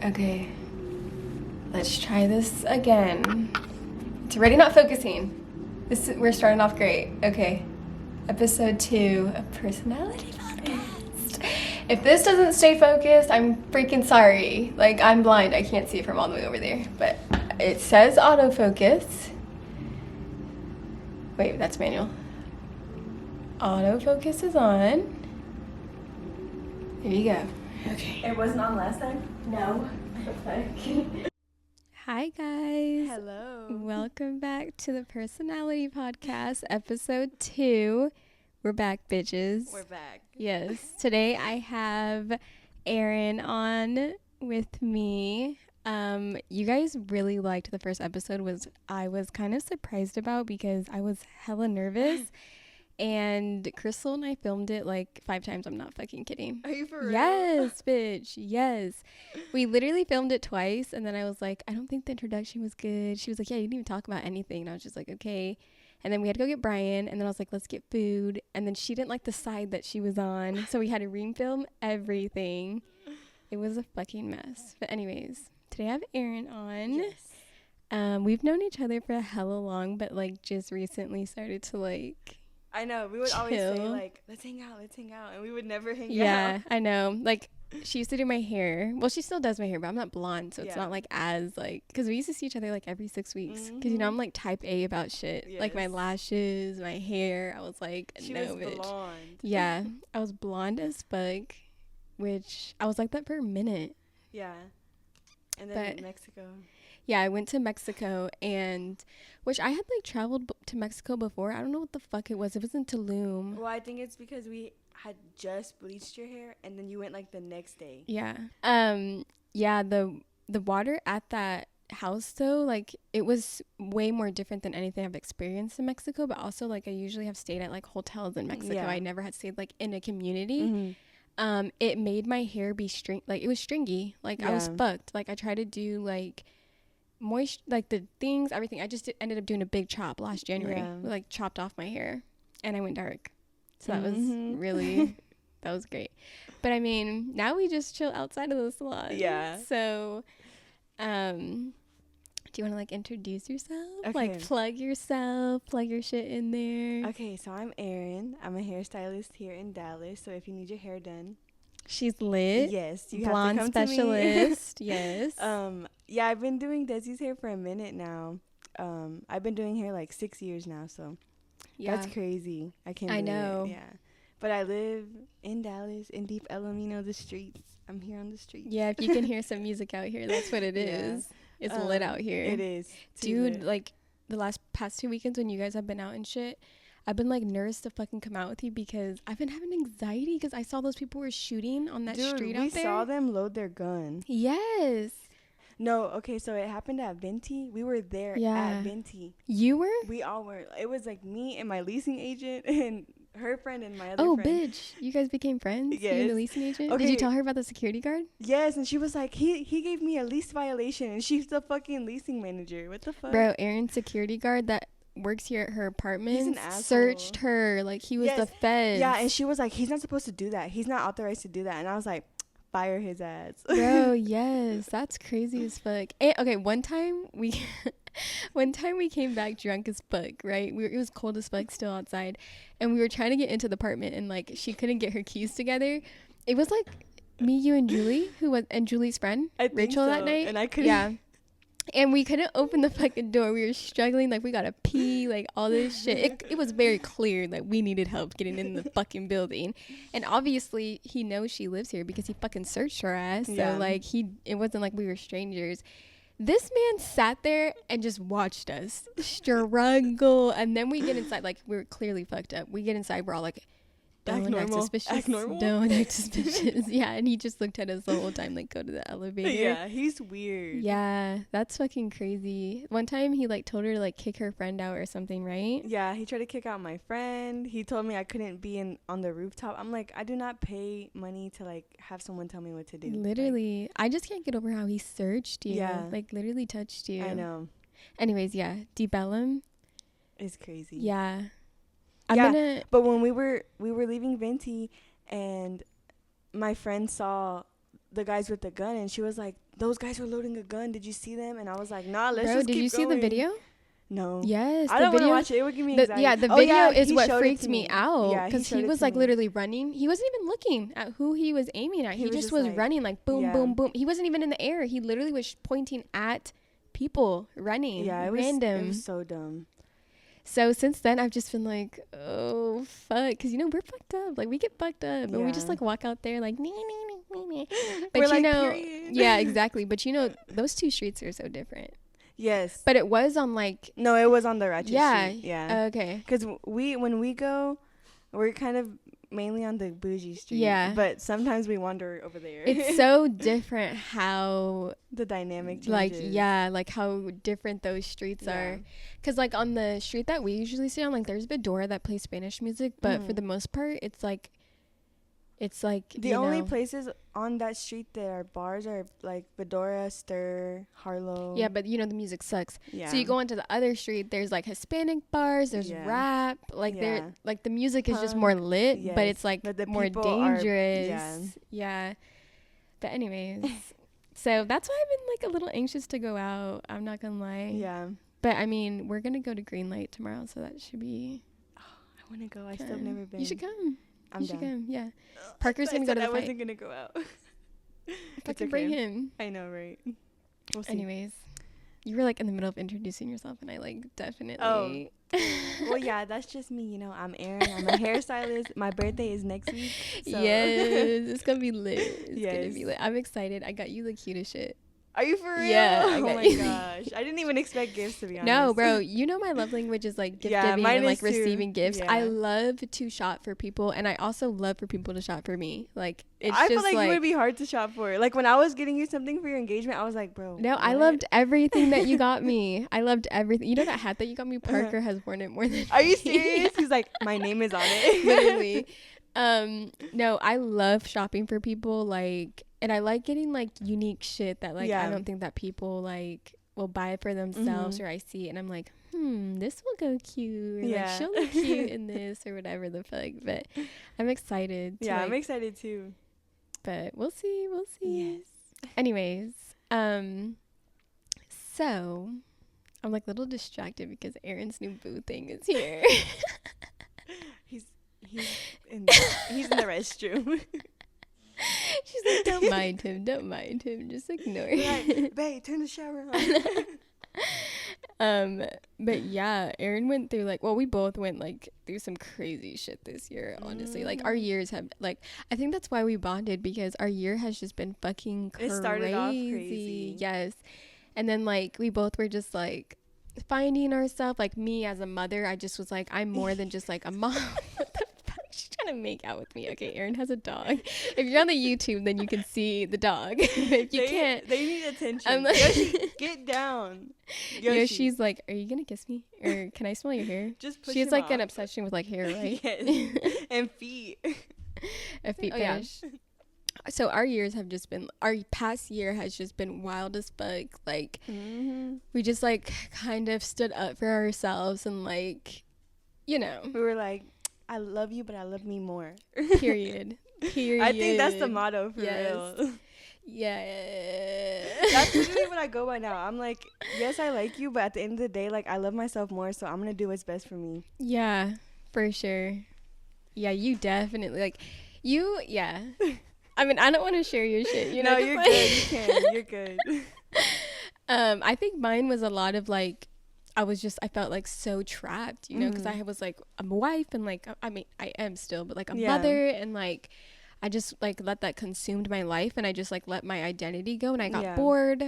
Okay, let's try this again. It's already not focusing. We're starting off great. Okay, episode 2 of Personality Podcast. If this doesn't stay focused, I'm freaking sorry. Like, I'm blind. I can't see it from all the way over there. But it says autofocus. Wait, that's manual. Autofocus is on. Here you go. Okay. It wasn't on last time? No. Hi guys. Hello. Welcome back to the Personality Podcast, episode 2. We're back, bitches. We're back. Yes. Today I have Erin on with me. You guys really liked the first episode, I was kind of surprised about because I was hella nervous. And Crystal and I filmed it like 5 times. I'm not fucking kidding. Are you for real? Yes, bitch. Yes. We literally filmed it twice. And then I was like, I don't think the introduction was good. She was like, yeah, you didn't even talk about anything. And I was just like, okay. And then we had to go get Brian. And then I was like, let's get food. And then she didn't like the side that she was on. So we had to re-film everything. It was a fucking mess. But anyways, today I have Erin on. Yes. We've known each other for hella long. But like just recently started to like... I know. We would always say, like, let's hang out. And we would never hang out. Yeah, I know. Like, she used to do my hair. Well, she still does my hair, but I'm not blonde. So it's not, like, as, like... Because we used to see each other, like, every 6 weeks. Because, you know, I'm, like, type A about shit. Yes. Like, my lashes, my hair. I was, like, She no, was bitch. blonde. Yeah. I was blonde as fuck. Which, I was like that for a minute. Yeah. And then But- Mexico. Yeah, I went to Mexico which I had like traveled to Mexico before. I don't know what the fuck it was. It was in Tulum. Well, I think it's because we had just bleached your hair, and then you went, like, the next day. Yeah. Yeah, the water at that house though, like it was way more different than anything I've experienced in Mexico, but also like I usually have stayed at like hotels in Mexico. Yeah. I never had stayed like in a community. Mm-hmm. It made my hair be like it was stringy. Like I was Yeah. fucked. Like I tried to do like moist, like the things, everything. I just ended up doing a big chop last January. Yeah. Like chopped off my hair and I went dark. So that was Mhm. really, that was great. But I mean, now we just chill outside of the salon. Yeah. So, do you want to like introduce yourself? Okay. Like plug yourself, plug your shit in there. Okay, so I'm Erin. I'm a hairstylist here in Dallas. So if you need your hair done, She's lit. yes, you Blonde have to come specialist. Yes. to me. Yeah, I've been doing Desi's hair for a minute now. I've been doing hair like 6 years now, so Yeah. that's crazy. I can't I believe know. it. Yeah. But I live in Dallas, in deep Ellum, you know, the streets. I'm here on the streets. Yeah, if you can hear some music out here, that's what it Yeah. is. It's lit out here. It is. Too Dude, lit. like the past 2 weekends when you guys have been out and shit, I've been like nervous to fucking come out with you because I've been having anxiety because I saw those people were shooting on that Dude, street we out there. saw them load their gun. Yes. No, okay, so it happened at Venti. We were there Yeah. at Venti. You were? We all were. It was like me and my leasing agent and her friend and my other Oh, friend. bitch. You guys became friends? You and the Yes. leasing agent? Did Okay. you tell her about the security guard? Yes, and she was like, he gave me a lease violation, and she's the fucking leasing manager. What the fuck? Bro, Aaron's security guard that works here at her apartment asshole. searched her like he was the Yes. feds. Yeah, and she was like, he's not supposed to do that. He's not authorized to do that. And I was like, fire his ass. Bro, yes, that's crazy as fuck. And, okay, one time we came back drunk as fuck, right? It was cold as fuck still outside, and we were trying to get into the apartment, and like she couldn't get her keys together. It was like me, you, and Julie, and Julie's friend, I think Rachel, that so. night. And I couldn't. Yeah. And we couldn't open the fucking door. We were struggling, like we gotta pee, like all this shit. It was very clear that we needed help getting in the fucking building. And obviously he knows she lives here because he fucking searched her ass. Yeah. So like it wasn't like we were strangers. This man sat there and just watched us struggle. And then we get inside, like we were clearly fucked up. We get inside, we're all like, Act don't act normal. suspicious. Act normal. Don't act suspicious. Yeah, and he just looked at us the whole time, like go to the elevator. Yeah, he's weird. Yeah, that's fucking crazy. One time he like told her to like kick her friend out or something, right? Yeah, he tried to kick out my friend. He told me I couldn't be on the rooftop. I'm like, I do not pay money to like have someone tell me what to do. Literally. I just can't get over how he searched you. Yeah. Like literally touched you. Like, I know. Anyways, yeah. Deep Ellum. It's crazy. Yeah. Yeah. But when we were leaving Venti and my friend saw the guys with the gun, and she was like, those guys were loading a gun. Did you see them? And I was like, nah, let's Bro, just did keep you see the going. video? No. Yes, I the don't want to video. watch it. It would give me anxiety. Yeah, the video is he what showed it freaked to me out Yeah, because he showed it was to like me. literally running. He wasn't even looking at who he was aiming at. He just was like, running like boom, yeah. boom, boom. He wasn't even in the air. He literally was pointing at people running. Yeah, random. It was so dumb. So since then, I've just been like, oh fuck, because you know we're fucked up. Like we get fucked up, and we just Yeah. like walk out there like, nee, nee, nee, nee, nee. But We're you like, know, period. yeah, exactly. But you know, those two streets are so different. Yes. But it was on like, No, it was on the ratchet yeah, street. Yeah. okay, Because when we go, we're kind of mainly on the bougie street. Yeah. But sometimes we wander over there. it's so different how the dynamic changes. like like how different those streets are. Because like on the street that we usually sit on, like there's Bedora that plays Spanish music, but for the most part it's like the you only know, places on that street that are bars are like Bedora, Stir, Harlow. yeah, but you know the music sucks. Yeah. So you go into the other street, there's like Hispanic bars, there's Yeah. rap, like Yeah. they're like the music is just Punk, more lit, but yes. it's like But the more people are- dangerous. Yeah. But anyways, so that's why I've been like a little anxious to go out. I'm not gonna lie. Yeah. But I mean, we're gonna go to Greenlight tomorrow, so that should be. I want to go. I still have fun. never been. You should come. I'm you should down. come. Yeah. Parker's gonna go to the I fight. wasn't gonna go out. Fucking bring him. I know, right? We'll see. Anyways, you were like in the middle of introducing yourself, and I like definitely. Oh. Well, yeah, that's just me. You know, I'm Erin. I'm a hairstylist. My birthday is next week. So. Yes, it's gonna be lit. It's gonna Yes. be lit. I'm excited. I got you the cutest shit. Are you for real? Yeah, I Oh got my you. gosh. I didn't even expect gifts, to be honest. No, bro, you know my love language is like gift Yeah, giving mine and like is too. receiving gifts. I Yeah. love to shop for people, and I also love for people to shop for me. Like it's I just feel like you would be hard to shop for. Like when I was getting you something for your engagement, I was like, bro. No, I what? loved everything that you got me. I loved everything. You know that hat that you got me? Parker has worn it more than Are you me. serious? He's like, my name is on it. Literally. No, I love shopping for people, like, and I like getting like unique shit that like I Yeah. don't think that people like will buy for themselves, or I see it and I'm like, this will go cute, or Yeah. like she'll look cute in this or whatever the fuck. But I'm excited to, Yeah, like, I'm excited too. but we'll see. Yes. Anyways, so I'm like a little distracted because Erin's new boo thing is here. He's in the restroom. She's like, don't mind him, just ignore him. Like, babe, turn the shower on. But yeah, Erin went through like, well, we both went like through some crazy shit this year, honestly. Like our years have, like, I think that's why we bonded, because our year has just been fucking crazy. It started off crazy. Yes. And then like we both were just like finding ourselves. Like me as a mother, I just was like, I'm more than just like a mom. What the fuck? She's trying to make out with me. Okay, Erin has a dog. If you're on the YouTube, then you can see the dog. If you can't, They need attention. I'm like, Yoshi, get down. Yoshi. She's like, are you gonna kiss me, or can I smell your hair? Just push She has him like an off. obsession with like hair, right? Yes. And feet. A feet Oh, yeah. fetish. So our past year has just been wild as fuck. Like we just like kind of stood up for ourselves and like, you know, We were like, I love you, but I love me more. period. I think that's the motto for Yes. real. Yeah. That's literally what I go by now. I'm like, yes, I like you, but at the end of the day, like, I love myself more, so I'm gonna do what's best for me. Yeah, for sure. Yeah, you definitely like yeah. I mean, I don't want to share your shit, you know. No, 'cause, you're like- good. You can. You're good. I think mine was a lot of like, I felt like so trapped, you know, because I was like, I'm a wife, and like, I mean, I am still, but like a Yeah. mother, and like, I just like let that consumed my life, and I just like let my identity go, and I got Yeah. bored,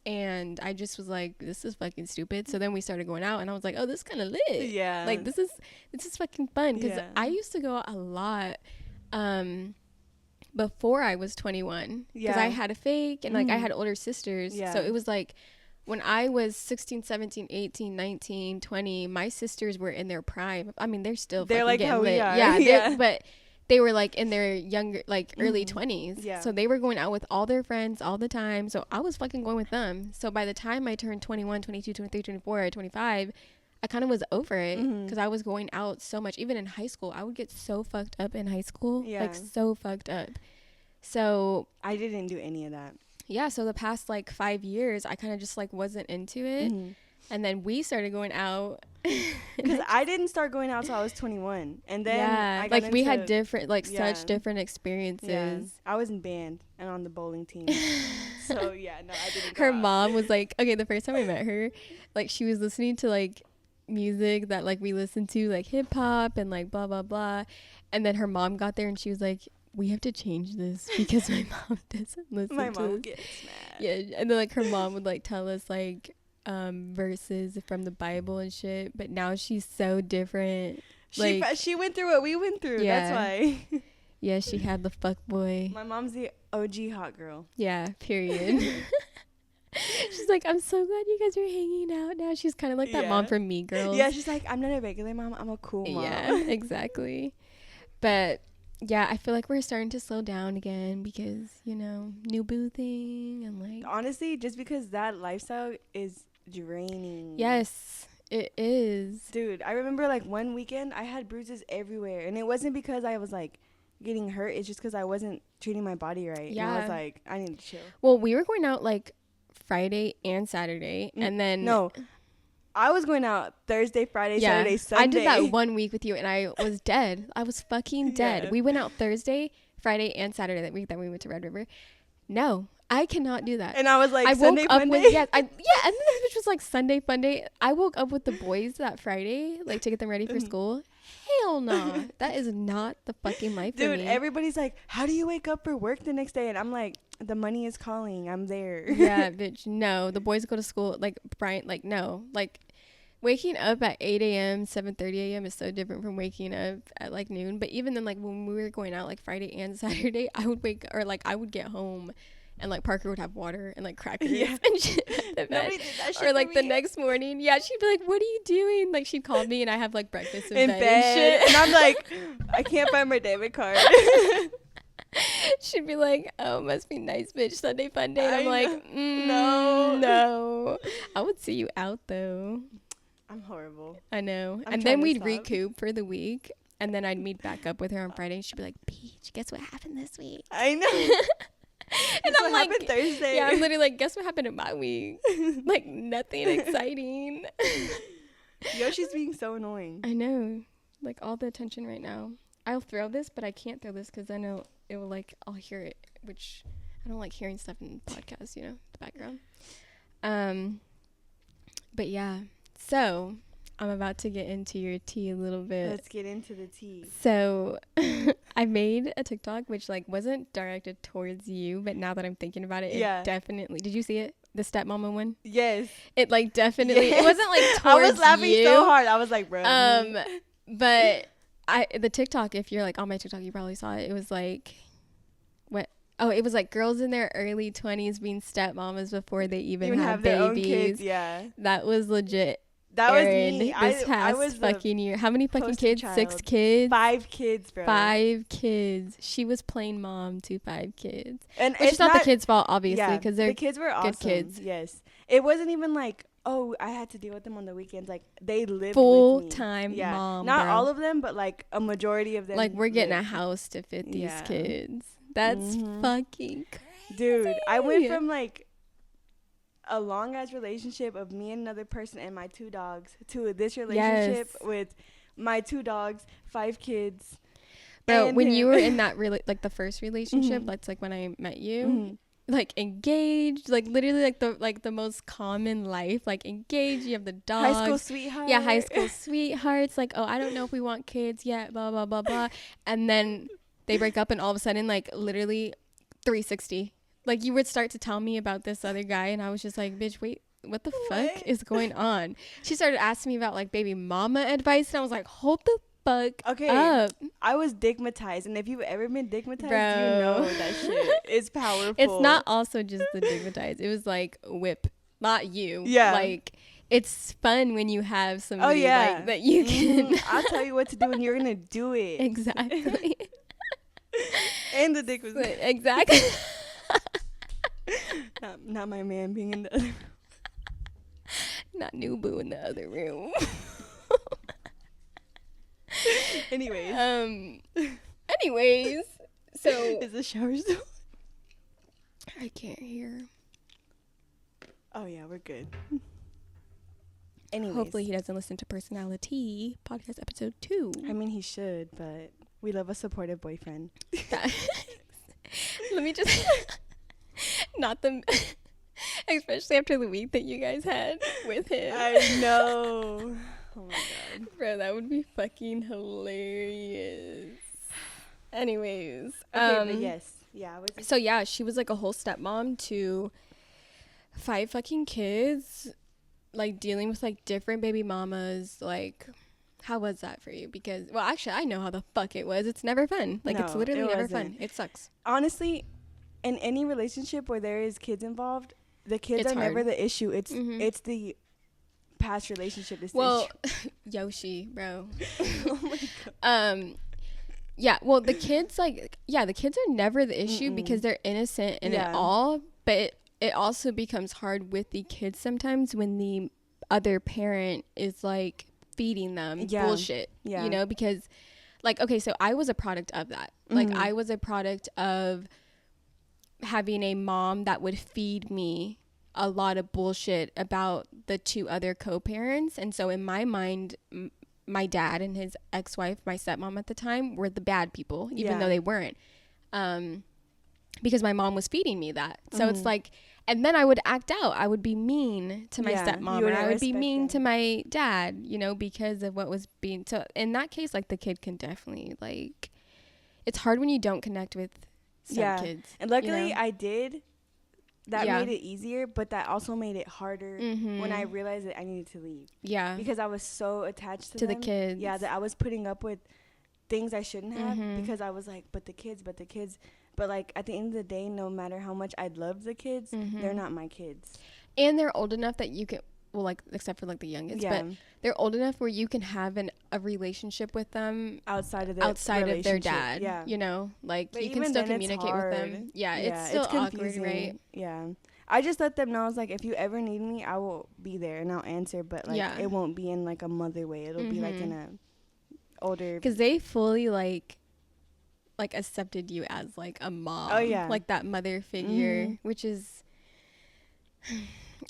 and I just was like, this is fucking stupid. So then we started going out, and I was like, oh, this is kind of lit. Yeah. Like this is fucking fun, because Yeah. I used to go out a lot, before I was 21, because I Yeah. had a fake, and like I had older sisters, Yeah. so it was like when I was 16, 17, 18, 19, 20, my sisters were in their prime. I mean, they're still They're fucking like getting how we lit. are. Yeah, Yeah. but they were like in their younger, like early 20s. Yeah. So they were going out with all their friends all the time. So I was fucking going with them. So by the time I turned 21, 22, 23, 24, 25, I kind of was over it, because I was going out so much. Even in high school, I would get so fucked up in high school. Yeah. Like so fucked up. So I didn't do any of that. yeah, so the past like 5 years, I kind of just like wasn't into it. Mm-hmm. And then we started going out. Because I didn't start going out till I was 21. And then yeah, I got like we had into- different, like Yeah. such different experiences. Yeah, I was in band and on the bowling team. So yeah, no, I didn't go Her out. mom was like, okay, the first time I met her, like she was listening to like music that like we listened to, like hip hop and like blah blah blah. And then her mom got there and she was like, we have to change this because my mom doesn't listen My to mom this. gets mad. Yeah, and then like her mom would like tell us like verses from the Bible and shit, but now she's so different. She went through what we went through. Yeah. That's why. Yeah, she had the fuck boy. My mom's the OG hot girl. Yeah, period. She's like, I'm so glad you guys are hanging out now. She's kind of like that mom Yeah. from Mean Girls. Yeah, she's like, I'm not a regular mom. I'm a cool mom. Yeah, exactly. But yeah, I feel like we're starting to slow down again because, you know, new boo thing and like. Honestly, just because that lifestyle is draining. Yes, it is. Dude, I remember like one weekend I had bruises everywhere. And it wasn't because I was like getting hurt. It's just because I wasn't treating my body right. Yeah. And I was like, I need to chill. Well, we were going out like Friday and Saturday. And then. No. I was going out Thursday, Friday, Saturday, Sunday. I did that 1 week with you and I was dead. I was fucking dead. Yeah. We went out Thursday, Friday, and Saturday that week that we went to Red River. No, I cannot do that. And I was like, I Sunday, woke up Monday? with, and then it was like Sunday fun day. I woke up with the boys that Friday, like to get them ready for school. Hell no. That is not the fucking life for Dude, me. everybody's like, how do you wake up for work the next day? And I'm like, the money is calling. I'm there. Yeah, bitch. No, the boys go to school. Like, Brian, like, no. Like, waking up at 8 a.m., 7:30 a.m. is so different from waking up at like noon. But even then, like when we were going out like Friday and Saturday, I would I would get home and like Parker would have water and like crackers and shit at the bed. Nobody did that shit Or like for the me. next morning, yeah, she'd be like, "What are you doing?" Like she'd call me and I have like breakfast in and bed. shit. And I'm like, I can't find my debit card. She'd be like, "Oh, must be nice, bitch. Sunday fun day." And I'm I like, No. I would see you out though. I'm horrible. I know. I'm And trying then to we'd stop. recoup for the week. And then I'd meet back up with her on Friday. And she'd be like, Peach, guess what happened this week? I know. And That's I'm what like, happened Thursday. yeah, I'm literally like, guess what happened in my week? Like, nothing exciting. Yoshi's being so annoying. I know. Like, all the attention right now. I'll throw this, but I can't throw this because I know it will, like, I'll hear it, which I don't like hearing stuff in podcasts, you know, the background. But yeah. So, I'm about to get into your tea a little bit. Let's get into the tea. So I made a TikTok which like wasn't directed towards you, but now that I'm thinking about it, Yeah. it definitely. Did you see it? The stepmama one? Yes. It like definitely. Yes. It wasn't like towards I was laughing you. so hard. I was like, bro. But the TikTok. If you're like on my TikTok, you probably saw it. It was like, what? Oh, it was like girls in their early 20s being stepmamas before they even have their own babies. kids. Yeah. That was legit. That was Aaron, me. This I past was the fucking year. How many fucking poster kids? child. 6 kids. 5 kids, bro. 5 kids. She was playing mom to 5 kids. And Which is not the kids' fault, obviously, yeah, because they're the kids were awesome. kids. Yes. It wasn't even like, oh, I had to deal with them on the weekends. Like, they lived with me. full-time Yeah. mom. Not bro. all of them, but like a majority of them. Like, we're getting a lived. house to fit these Yeah. kids. That's Mhm. fucking crazy. Dude, I went from like a long ass relationship of me and another person and my 2 dogs to this relationship Yes. with my 2 dogs, 5 kids. Bro, and when him. you were in that like the first relationship, Mhm. that's like when I met you. Mhm. Like engaged, like literally like the most common life, like engaged. You have the dogs, High school sweetheart. yeah, high school sweethearts. Like, oh, I don't know if we want kids yet, blah blah blah blah. And then they break up, and all of a sudden, like literally 360. Like you would start to tell me about this other guy, and I was just like, bitch, wait, what the fuck What? is going on? She started asking me about like baby mama advice, and I was like, hold the fuck Okay. up. I was digmatized, and if you've ever been digmatized, Bro. you know that shit is powerful. It's not also just the digmatized. It was like whip, not you. Yeah. Like it's fun when you have Oh somebody yeah, like that you can. I'll tell you what to do, and you're gonna do it. Exactly. And the dick was Exactly. not my man being in the other. Not new boo in the other room. Anyways, Anyways, so is the shower still? I can't hear. Oh yeah, we're good. Anyways, Hopefully he doesn't listen to PersonaliTEA podcast episode 2. I mean, he should, but we love a supportive boyfriend. Let me just not the especially after the week that you guys had with him. I know. Oh my god. Bro, that would be fucking hilarious. Anyways, Okay, but yes. Yeah, I was so yeah, she was like a whole stepmom to 5 fucking kids, like dealing with like different baby mamas. Like, how was that for you? Because, well, actually, I know how the fuck it was. It's never fun. Like, it's No, literally it never wasn't. fun. It sucks. honestly, in any relationship where there is kids involved, the kids It's are never hard. the issue. It's Mhm. it's the past relationship that's Well, the issue. Yoshi, bro. Oh my god. Yeah, well, the kids, like, yeah, the kids are never the issue Mm-mm. because they're innocent in Yeah. it all, but it also becomes hard with the kids sometimes when the other parent is, like, feeding them Yeah. bullshit, Yeah. you know, because, like, okay, so I was a product of that. Like, Mhm. I was a product of having a mom that would feed me a lot of bullshit about the 2 other co-parents, and so in my mind, my dad and his ex-wife, my stepmom at the time, were the bad people, even Yeah. though they weren't, because my mom was feeding me that. So it's Mhm. like, and then I would act out. I would be mean to my Yeah, stepmom, you and I wouldn't would be respect mean them. to my dad, you know, because of what was being. So in that case, like, the kid can definitely, like, it's hard when you don't connect with some Yeah. kids. And luckily, you know? I did. That Yeah. made it easier, but that also made it harder when I Mhm. realized that I needed to leave Yeah, because I was so attached to the them. kids. Yeah, that I was putting up with things I shouldn't have Mhm. because I was like, but the kids. But like at the end of the day, no matter how much I loved the kids, they're Mhm. not my kids. And they're old enough that you can, well, like, except for like the youngest, Yeah, but they're old enough where you can have a relationship with them outside of outside of their relationship. dad. Yeah, You know, like, But you can even still then it's communicate with them. hard. Yeah, it's still awkward, right? Yeah. I just let them know, I was like, if you ever need me, I will be there and I'll answer, but like Yeah. it won't be in like a mother way. It'll be like in a older. Because they fully like accepted you as like a mom. Oh, yeah. Like that mother figure, Mhm. which is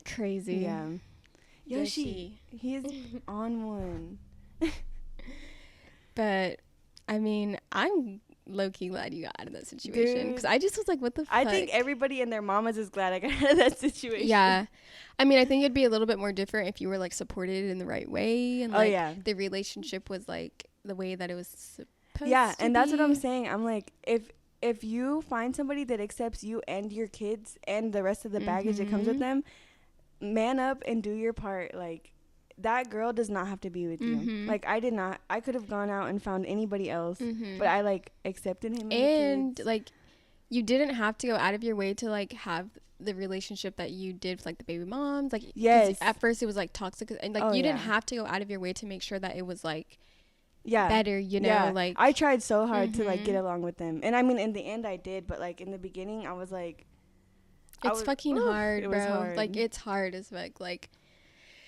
crazy. Yeah. Yoshi, he's on one. But I mean, I'm low-key glad you got out of that situation, because Dude. I just was like, what the fuck? I think everybody and their mamas is glad I got out of that situation. Yeah. I mean, I think it'd be a little bit more different if you were like supported in the right way, and Oh, like yeah. the relationship was like the way that it was supposed Yeah, to and that's what I'm be. saying. I'm like, if you find somebody that accepts you and your kids and the rest of the baggage that comes with Mhm. them, man up and do your part. Like, that girl does not have to be with you. Mhm. Like, I did not. I could have gone out and found anybody else, Mhm. but I like accepted him and the kids. like, you didn't have to go out of your way to like have the relationship that you did with like the baby moms. Like, 'cause Yes. at first it was like toxic, and like Oh, you didn't yeah. have to go out of your way to make sure that it was like Yeah. better, you know, Yeah. like I tried so hard to like get Mhm. along with them, and I mean, in the end, I did. But like in the beginning, I was like, it's fucking hard, it bro. was hard. Like, it's hard as fuck. Like,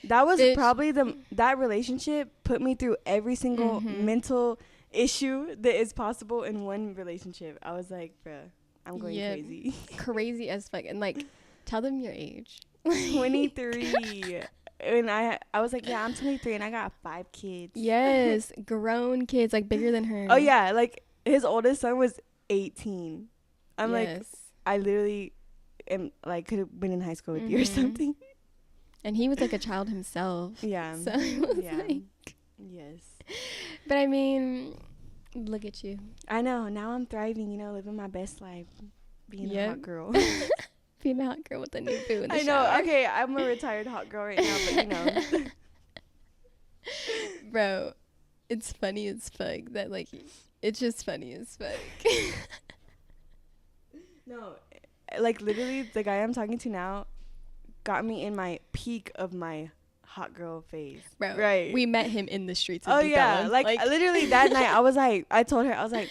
That was Bitch. probably that relationship put me through every single Mhm. mental issue that is possible in one relationship. I was like, bruh, I'm going Yep. crazy. crazy as fuck. And like, tell them your age. 23. And I was like, yeah, I'm 23 and I got 5 kids. Yes, grown kids, like bigger than her. Oh yeah, like his oldest son was 18. I'm like, Yes. I literally am like could have been in high school with you or Mhm. something. And he was like a child himself. Yeah. So it was Yeah. like, Yes. but I mean, look at you. I know. Now I'm thriving, you know, living my best life, being a Yep. hot girl. Being a hot girl with a new boo in the I know. shower. Okay, I'm a retired hot girl right now, but you know. Bro, it's funny as fuck that like, it's just funny as fuck. No, like literally, the guy I'm talking to now got me in my peak of my hot girl phase. Bro, Right. we met him in the streets of Oh yeah, Bella. like literally that night, I was like, I told her, I was like,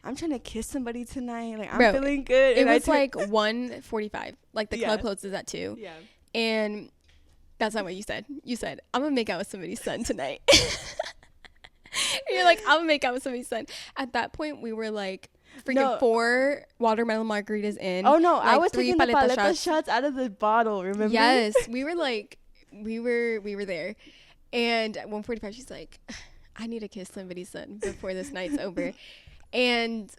I'm trying to kiss somebody tonight. Like I'm Bro, feeling good. it And I was turned- like 1:45. Like the club Yeah. closes at 2. yeah. And that's not what you said. You said, I'm gonna make out with somebody's son tonight. You're like, I'm gonna make out with somebody's son. At that point, we were like, freaking 4 watermelon margaritas in. Oh no, like, I was 3 taking the paleta paleta shots out of the bottle. Remember? Yes, we were like, we were there, and at 1:45, she's like, I need to kiss somebody's son before this night's over, and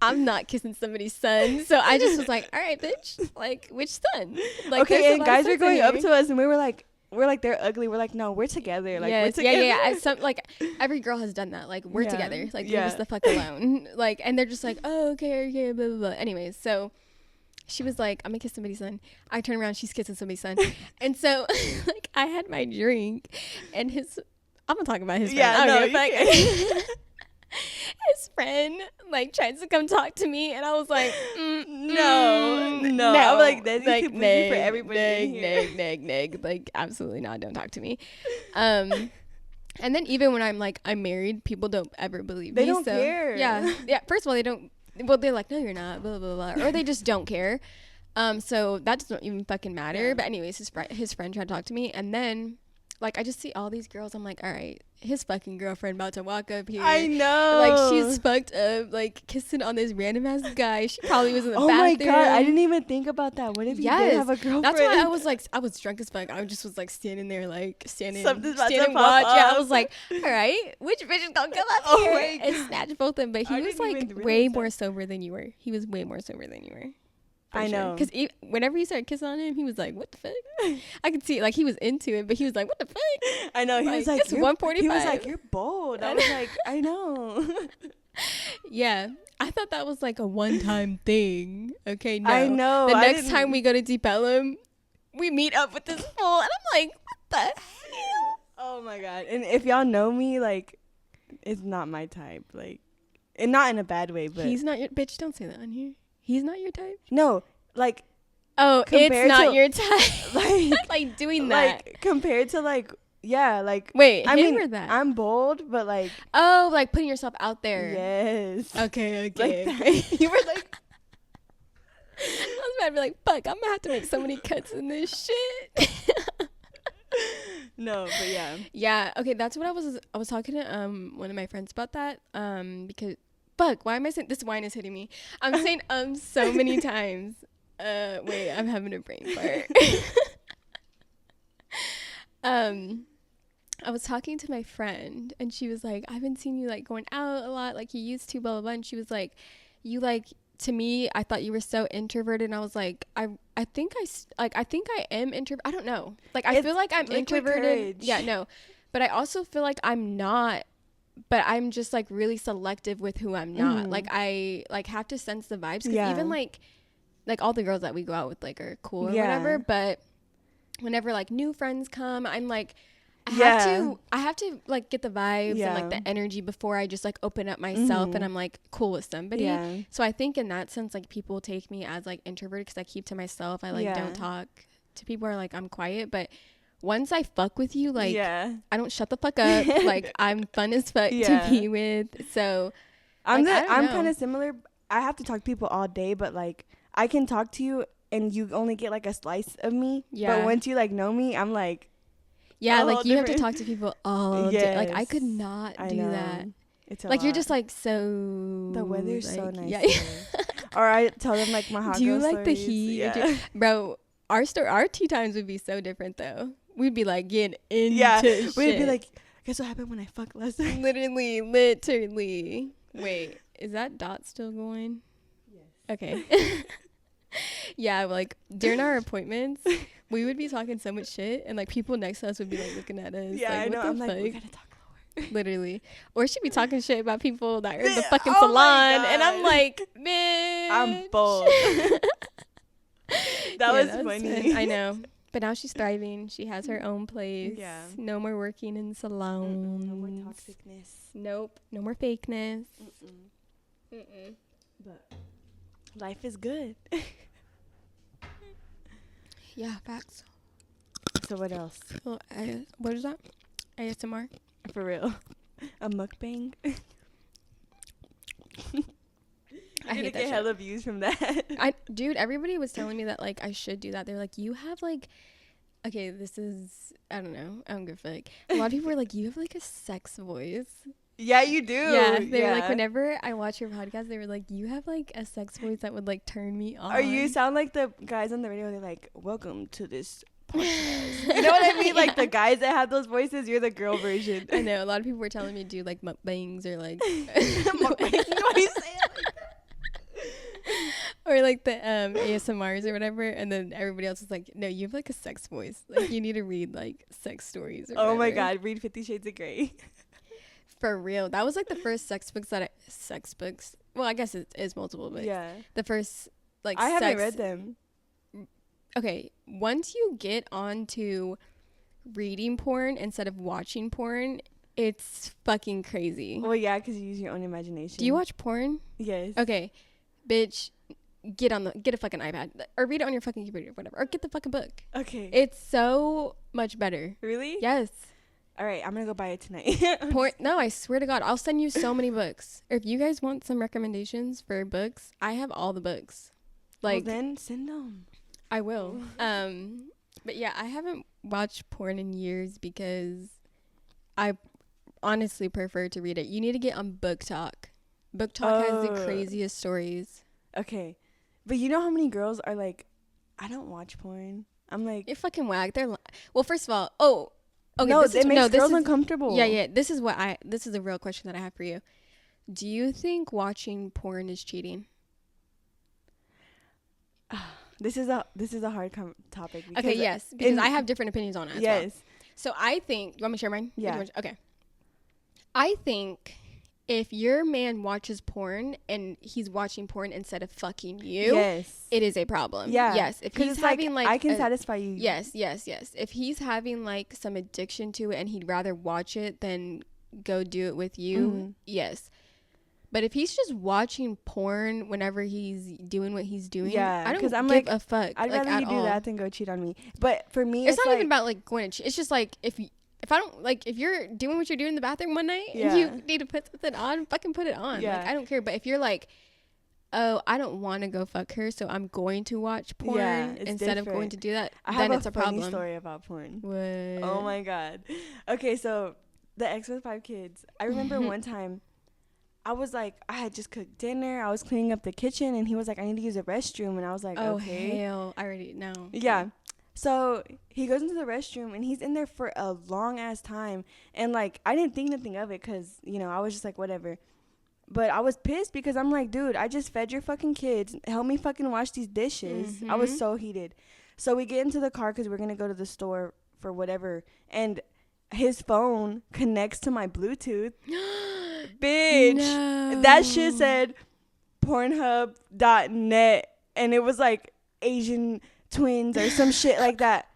I'm not kissing somebody's son, so I just was like, all right, bitch, like, which son? Like, Okay, and guys were going up to us, and we're like, they're ugly. We're like, no, we're together. Like, we're together. Yeah. Some, like, every girl has done that. Like, we're together. Like, leave us the fuck alone. Like, and they're just like, oh, okay, blah, blah, blah. Anyways, so she was like, I'm gonna kiss somebody's son. I turn around, she's kissing somebody's son. And so, like, I had my drink, and I'm gonna talk about his friend. Yeah, I no, don't know, his friend, like, tries to come talk to me, and I was like, no. I'm like, that's like, too busy for everybody in here. Neg. Like, absolutely not. Don't talk to me. And then even when I'm like, I'm married, people don't ever believe me. They don't care. Yeah. First of all, they don't. Well, they're like, no, you're not. Blah blah blah. Or they just don't care. So that doesn't even fucking matter. Yeah. But anyways, his friend tried to talk to me, and then, like, I just see all these girls. I'm like, all right, his fucking girlfriend about to walk up here. I know. Like, she's fucked up, like, kissing on this random ass guy. She probably was in the bathroom. Oh my God, I didn't even think about that. What if you did have a girlfriend? That's why I was like, I was drunk as fuck. I just was like standing there, like, standing watch. Yeah, I was like, all right, which bitch is gonna come up here and snatch both of them? But he was like way more sober than you were. He was way more sober than you were. I know. Because whenever you started kissing on him, he was like, what the fuck? I could see, like, he was into it, but he was like, what the fuck? I know. He was like, it's 1:45. He was like, you're bold. I was like, I know. Yeah. I thought that was like a one-time thing. Okay, no. I know. The next time we go to Deep Ellum, we meet up with this fool, and I'm like, what the hell? Oh my God. And if y'all know me, like, it's not my type. Like, and not in a bad way, but. He's not your, bitch, don't say that on here. He's not your type? No, like. Oh, it's not your type. Like doing that. Like, compared to, like, yeah, like. Wait, I mean, or that? I'm bold, but, like. Oh, like putting yourself out there. Yes. Okay. Like you were like. I was about to be like, fuck, I'm gonna have to make so many cuts in this shit. No, but yeah. Yeah, okay, that's what I was talking to one of my friends about that. Because fuck, why am I saying this? Wine is hitting me. I'm saying so many times. Wait, I'm having a brain fart. I was talking to my friend, and she was like, I haven't seen you like going out a lot like you used to, blah blah blah. And she was like, you like, to me, I thought you were so introverted. And I was like, I think I am introvert. I don't know. Like, I feel like I'm introverted. Courage. Yeah, no. But I also feel like I'm not. But I'm just like really selective with who I'm not. Like, I like have to sense the vibes. Because even like all the girls that we go out with like are cool or whatever. But whenever like new friends come, I'm like, I have to like get the vibes and like the energy before I just like open up myself and I'm like cool with somebody. Yeah. So I think in that sense, like, people take me as like introverted because I keep to myself. I like don't talk to people, or like I'm quiet. But once I fuck with you, like, I don't shut the fuck up. Like, I'm fun as fuck to be with. So I'm kind of similar. I have to talk to people all day, but like I can talk to you and you only get like a slice of me. Yeah. But once you like know me, I'm like. Yeah, like you have to talk to people all day. Like, I could not do that. It's a like lot. You're just like so. The weather's like, so nice. Yeah. Or I tell them like my hot. Do you girl like the stories. heat? Yeah. Bro, our tea times would be so different though. We'd be like getting into shit. We'd be like, guess what happened when I fucked last night? Literally. Wait, is that dot still going? Yes. Okay. Yeah, like during our appointments, we would be talking so much shit, and like people next to us would be like looking at us. Yeah, like, I know. What I'm the like, fuck? we gotta talk lower. Literally. Or she'd be talking shit about people that are in the fucking salon, and I'm like, man, I'm bold. that was funny. I know. But now she's thriving. She has her own place. Yeah. No more working in salons. No more toxicness. Nope. No more fakeness. But life is good. Yeah, facts. So what else? Well, what is that? ASMR? For real. A mukbang? I hate that. Get hella views from that. Dude, everybody was telling me that like I should do that. They're like, you have like, okay, this is, I don't know, I don't give a fuck. A lot of people were like, you have like a sex voice, Yeah, you do. Yeah, they were like, whenever I watch your podcast, they were like, you have like a sex voice that would like turn me on. Or you sound like the guys on the radio. They're like, welcome to this podcast. You know what I mean? Like the guys that have those voices, you're the girl version. I know. A lot of people were telling me to do like mukbangs or like mukbangs. You know what you say it like that? Or like the ASMRs or whatever, and then everybody else is like, no, you have like a sex voice. Like you need to read like sex stories. Or oh my God, read 50 Shades of Grey. For real, that was like the first sex books. Well, I guess it is multiple, but yeah, the first like I haven't read them. Okay, once you get onto reading porn instead of watching porn, it's fucking crazy. Well, yeah, because you use your own imagination. Do you watch porn? Yes. Okay, bitch, get a fucking iPad or read it on your fucking computer, whatever, or get the fucking book. Okay. It's so much better. Really? Yes. All right, I'm gonna go buy it tonight. No, I swear to God, I'll send you so many books. If you guys want some recommendations for books, I have all the books. Like, well, then send them. I will. But yeah, I haven't watched porn in years because I honestly prefer to read it. You need to get on Book Talk. Book Talk has the craziest stories. Okay, but you know how many girls are like, I don't watch porn. I'm like, you're fucking whack. They're well, first of all, okay, no, it makes girls uncomfortable. Yeah. This is a real question that I have for you. Do you think watching porn is cheating? This is a hard topic. Okay, yes, because I have different opinions on it. Yes. Well. So I think, you want me to share mine? Yeah. Okay. I think if your man watches porn and he's watching porn instead of fucking you, yes, it is a problem. Yeah. Yes. If he's having like I can satisfy you. Yes. If he's having like some addiction to it and he'd rather watch it than go do it with you, yes. But if he's just watching porn whenever he's doing what he's doing, I don't give a fuck. I'd rather you do that than go cheat on me. But for me, it's not even about like going to cheat. It's just like if I don't like, if you're doing what you're doing in the bathroom one night and you need to put something on, fucking put it on. Yeah. Like, I don't care. But if you're like, oh, I don't want to go fuck her, so I'm going to watch porn instead of going to do that, then it's a problem. I have a funny story about porn. What? Oh my God. Okay, so the ex with 5 kids. I remember one time I was like, I had just cooked dinner. I was cleaning up the kitchen, and he was like, I need to use the restroom. And I was like, oh, okay. Hell, I already know. Yeah. So he goes into the restroom, and he's in there for a long ass time. And like, I didn't think nothing of it because, you know, I was just like, whatever. But I was pissed because I'm like, dude, I just fed your fucking kids. Help me fucking wash these dishes. Mm-hmm. I was so heated. So we get into the car because we're going to go to the store for whatever. And his phone connects to my Bluetooth. Bitch. No. That shit said Pornhub.net. And it was like Asian twins or some shit like that.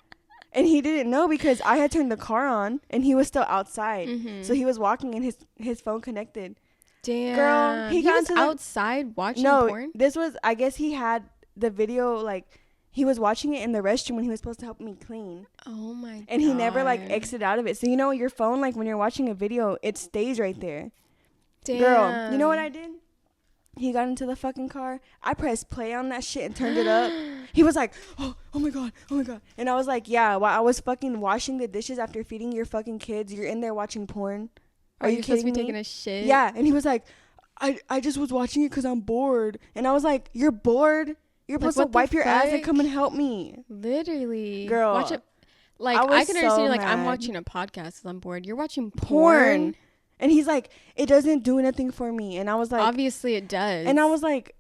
And he didn't know because I had turned the car on and he was still outside. Mm-hmm. So he was walking and his phone connected. Damn. Girl, he was outside watching porn? This was, I guess he had the video, like, he was watching it in the restroom when he was supposed to help me clean. Oh, my God. And he never, like, exited out of it. So, you know, your phone, like, when you're watching a video, it stays right there. Damn. Girl, you know what I did? He got into the fucking car. I pressed play on that shit and turned it up. He was like, oh my God. And I was like, yeah, while I was fucking washing the dishes after feeding your fucking kids, you're in there watching porn. Are you supposed to be kidding me? Taking a shit? Yeah. And he was like, I just was watching it because I'm bored. And I was like, you're bored? You're supposed to wipe your ass and come and help me. Literally. Girl. Watch it. Like, I can understand, like, I'm watching a podcast because I'm bored. You're watching porn. And he's like, it doesn't do anything for me. And I was like, obviously it does. And I was like,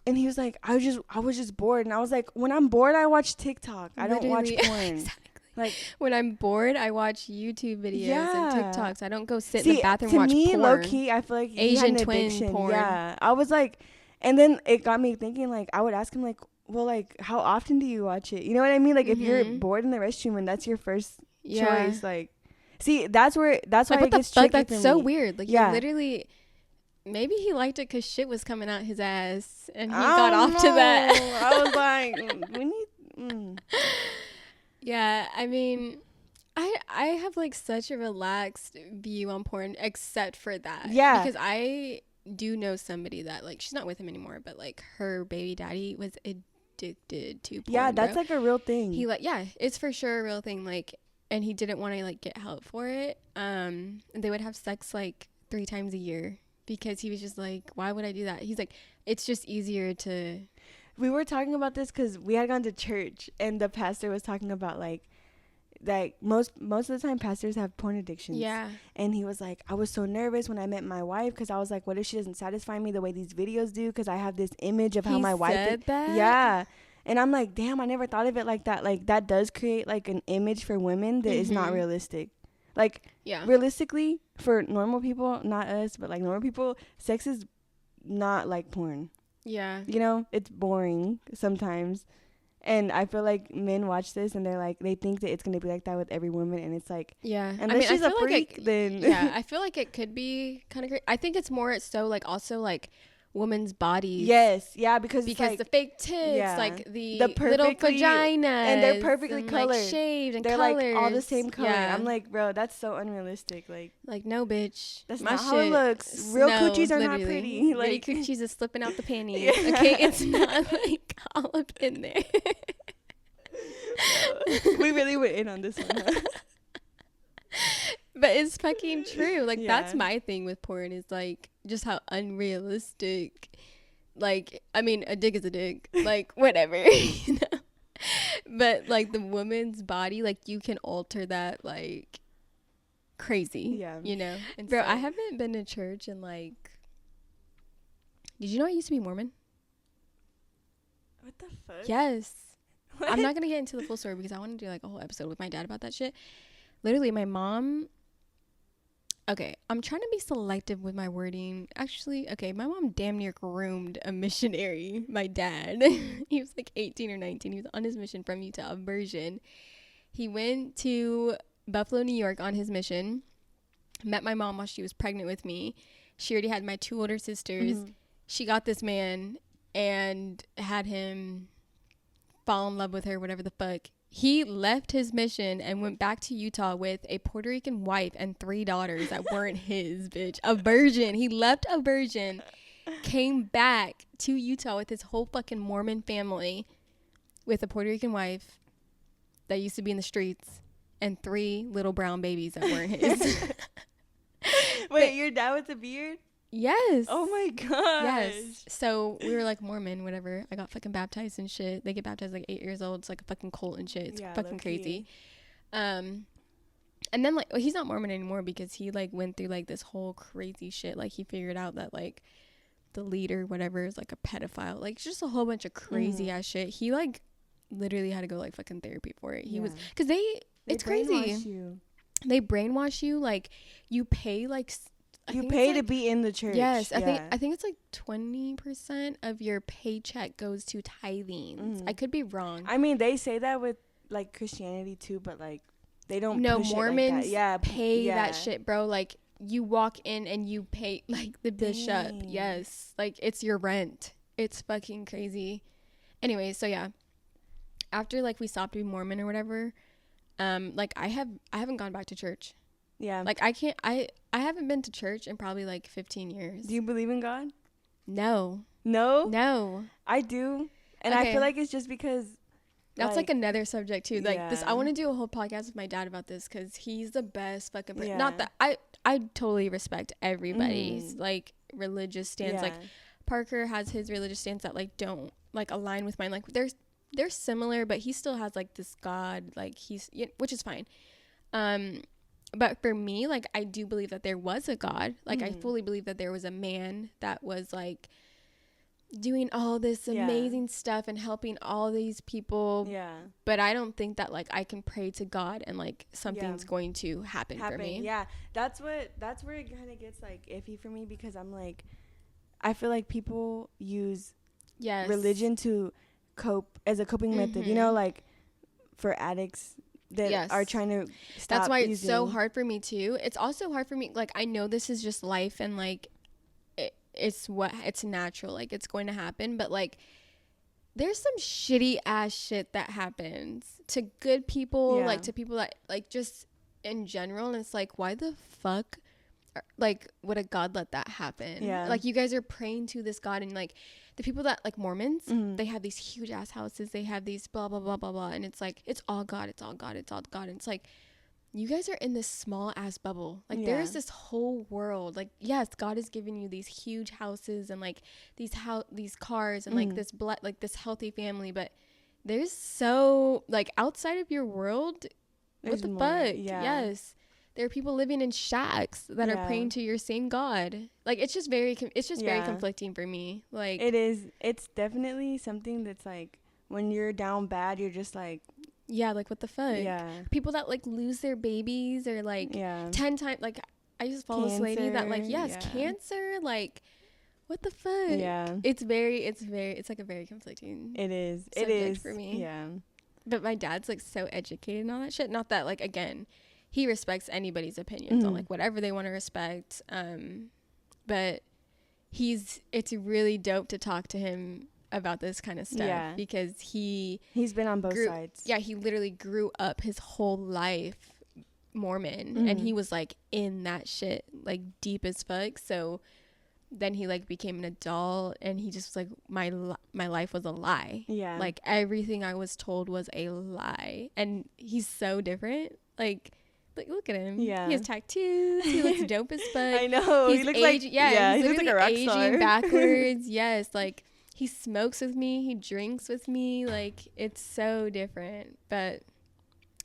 and he was like, I was just bored. And I was like, when I'm bored, I watch TikTok. I don't watch porn. Exactly. Like, when I'm bored, I watch YouTube videos and TikToks. I don't go sit in the bathroom and watch porn. To me, low key, I feel like Asian twin addiction. Porn. Yeah. I was like, and then it got me thinking, like, I would ask him, like, well, like, how often do you watch it? You know what I mean? Like, if you're bored in the restroom and that's your first choice, like, see, that's why it gets tricky for me. That's so weird. Like, you literally, maybe he liked it because shit was coming out his ass and he got off to that. I was like, we need. Yeah, I mean, I have like such a relaxed view on porn except for that. Yeah. Because I do know somebody that, like, she's not with him anymore, but like her baby daddy was addicted to porn. Yeah, that's like a real thing. He it's for sure a real thing. Like, and he didn't want to like get help for it. And they would have sex like 3 times a year because he was just like, why would I do that? He's like, it's just easier to. We were talking about this because we had gone to church and the pastor was talking about like most of the time pastors have porn addictions. Yeah. And he was like, I was so nervous when I met my wife because I was like, what if she doesn't satisfy me the way these videos do? Because I have this image of how my wife said that? Yeah. And I'm like, damn, I never thought of it like that. Like that does create like an image for women that is not realistic. Like realistically for normal people, not us, but like normal people, sex is not like porn. Yeah. You know, it's boring sometimes. And I feel like men watch this and they're like, they think that it's going to be like that with every woman. And it's like, yeah. unless she's a freak, then. Yeah, I feel like it could be kind of great. I think it's more so like also like women's bodies. Yes. Yeah. Because like, the fake tits, like the little vaginas. And they're perfectly colored. Like shaved and they're colors. Like all the same color. Yeah. I'm like, bro, that's so unrealistic. Like no, bitch. That's my not shit. how it looks. Real coochies are not pretty. Like coochies is slipping out the panties. Yeah. Okay, it's not like all up in there. We really went in on this one. Huh? But it's fucking true. Like that's my thing with porn is like just how unrealistic. Like I mean, a dick is a dick. Like whatever, you know. But like the woman's body, like you can alter that like crazy. Yeah, you know. And bro, I haven't been to church in like. Did you know I used to be Mormon? What the fuck? Yes. What? I'm not gonna get into the full story because I want to do like a whole episode with my dad about that shit. Literally, my mom. Okay, I'm trying to be selective with my wording. Actually, okay, my mom damn near groomed a missionary, my dad. He was like 18 or 19. He was on his mission from Utah, a virgin. He went to Buffalo, New York on his mission. Met my mom while she was pregnant with me. She already had my 2 older sisters. Mm-hmm. She got this man and had him fall in love with her, whatever the fuck. He left his mission and went back to Utah with a Puerto Rican wife and 3 daughters that weren't his, bitch. A virgin. He left a virgin, came back to Utah with his whole fucking Mormon family with a Puerto Rican wife that used to be in the streets and 3 little brown babies that weren't his. Wait, your dad with a beard? Yes. Oh my gosh. Yes. So we were like Mormon, whatever. I got fucking baptized and shit. They get baptized like 8 years old. It's like a fucking cult and shit. It's fucking crazy. And then like he's not Mormon anymore because he like went through like this whole crazy shit. Like he figured out that like the leader, whatever, is like a pedophile. Like just a whole bunch of crazy ass shit. He like literally had to go like fucking therapy for it. He was because it's crazy. They brainwash you. Like you pay like. You pay to be in the church. Yes, I think it's like 20% of your paycheck goes to tithings. I could be wrong. I mean, they say that with like Christianity too, but like they don't. No, push Mormons it like that. pay that shit, bro. Like you walk in and you pay like the bishop. Yes, like it's your rent. It's fucking crazy. Anyway, so yeah, after like we stopped being Mormon or whatever, like I haven't gone back to church. Yeah. Like I haven't been to church in probably like 15 years. Do you believe in God? No. No? I do. And I feel like it's just because that's like another subject too. Like this, I want to do a whole podcast with my dad about this because he's the best fucking person. Not that I totally respect everybody's like religious stance. Like Parker has his religious stance that like don't like align with mine. Like they're similar, but he still has like this God, like which is fine. But for me, like, I do believe that there was a God. Like, I fully believe that there was a man that was, like, doing all this amazing stuff and helping all these people. Yeah. But I don't think that, like, I can pray to God and, like, something's going to happen for me. Yeah. That's where it kind of gets, like, iffy for me because I'm, like, I feel like people use religion to cope as a coping method. You know, like, for addicts that are trying to stop that's why using. It's so hard for me too. It's also hard for me, like I know this is just life and like it's natural, like it's going to happen, but like there's some shitty ass shit that happens to good people, like to people that like just in general, and it's like why the fuck like would a God let that happen? Like you guys are praying to this God, and like the people that like Mormons, they have these huge ass houses, they have these blah blah blah blah blah, and it's like it's all God, it's all God, it's all God. And it's like you guys are in this small ass bubble. Like there's this whole world. Like, yes, God has given you these huge houses and like these cars and like this healthy family, but there's so like outside of your world, there's what the more, fuck? Yeah. Yes. There are people living in shacks that are praying to your same God. Like it's just very conflicting for me. Like it is. It's definitely something that's like when you're down bad, you're just like, yeah, like what the fuck? Yeah. People that like lose their babies or like 10 times. Like I just follow this lady that like cancer. Like what the fuck? Yeah. It's like a very conflicting. It is. It is for me. Yeah. But my dad's like so educated and all that shit. Not that like again, he respects anybody's opinions on like whatever they want to respect. But it's really dope to talk to him about this kind of stuff because he's been on both sides. Yeah, he literally grew up his whole life Mormon and he was like in that shit like deep as fuck. So then he like became an adult and he just was like my life was a lie. Yeah, like everything I was told was a lie. And he's so different. Like look at him. Yeah, he has tattoos. He looks dope as fuck. I know. He looks like he looks like a rock star. Aging backwards. Yes, like he smokes with me. He drinks with me. Like it's so different. But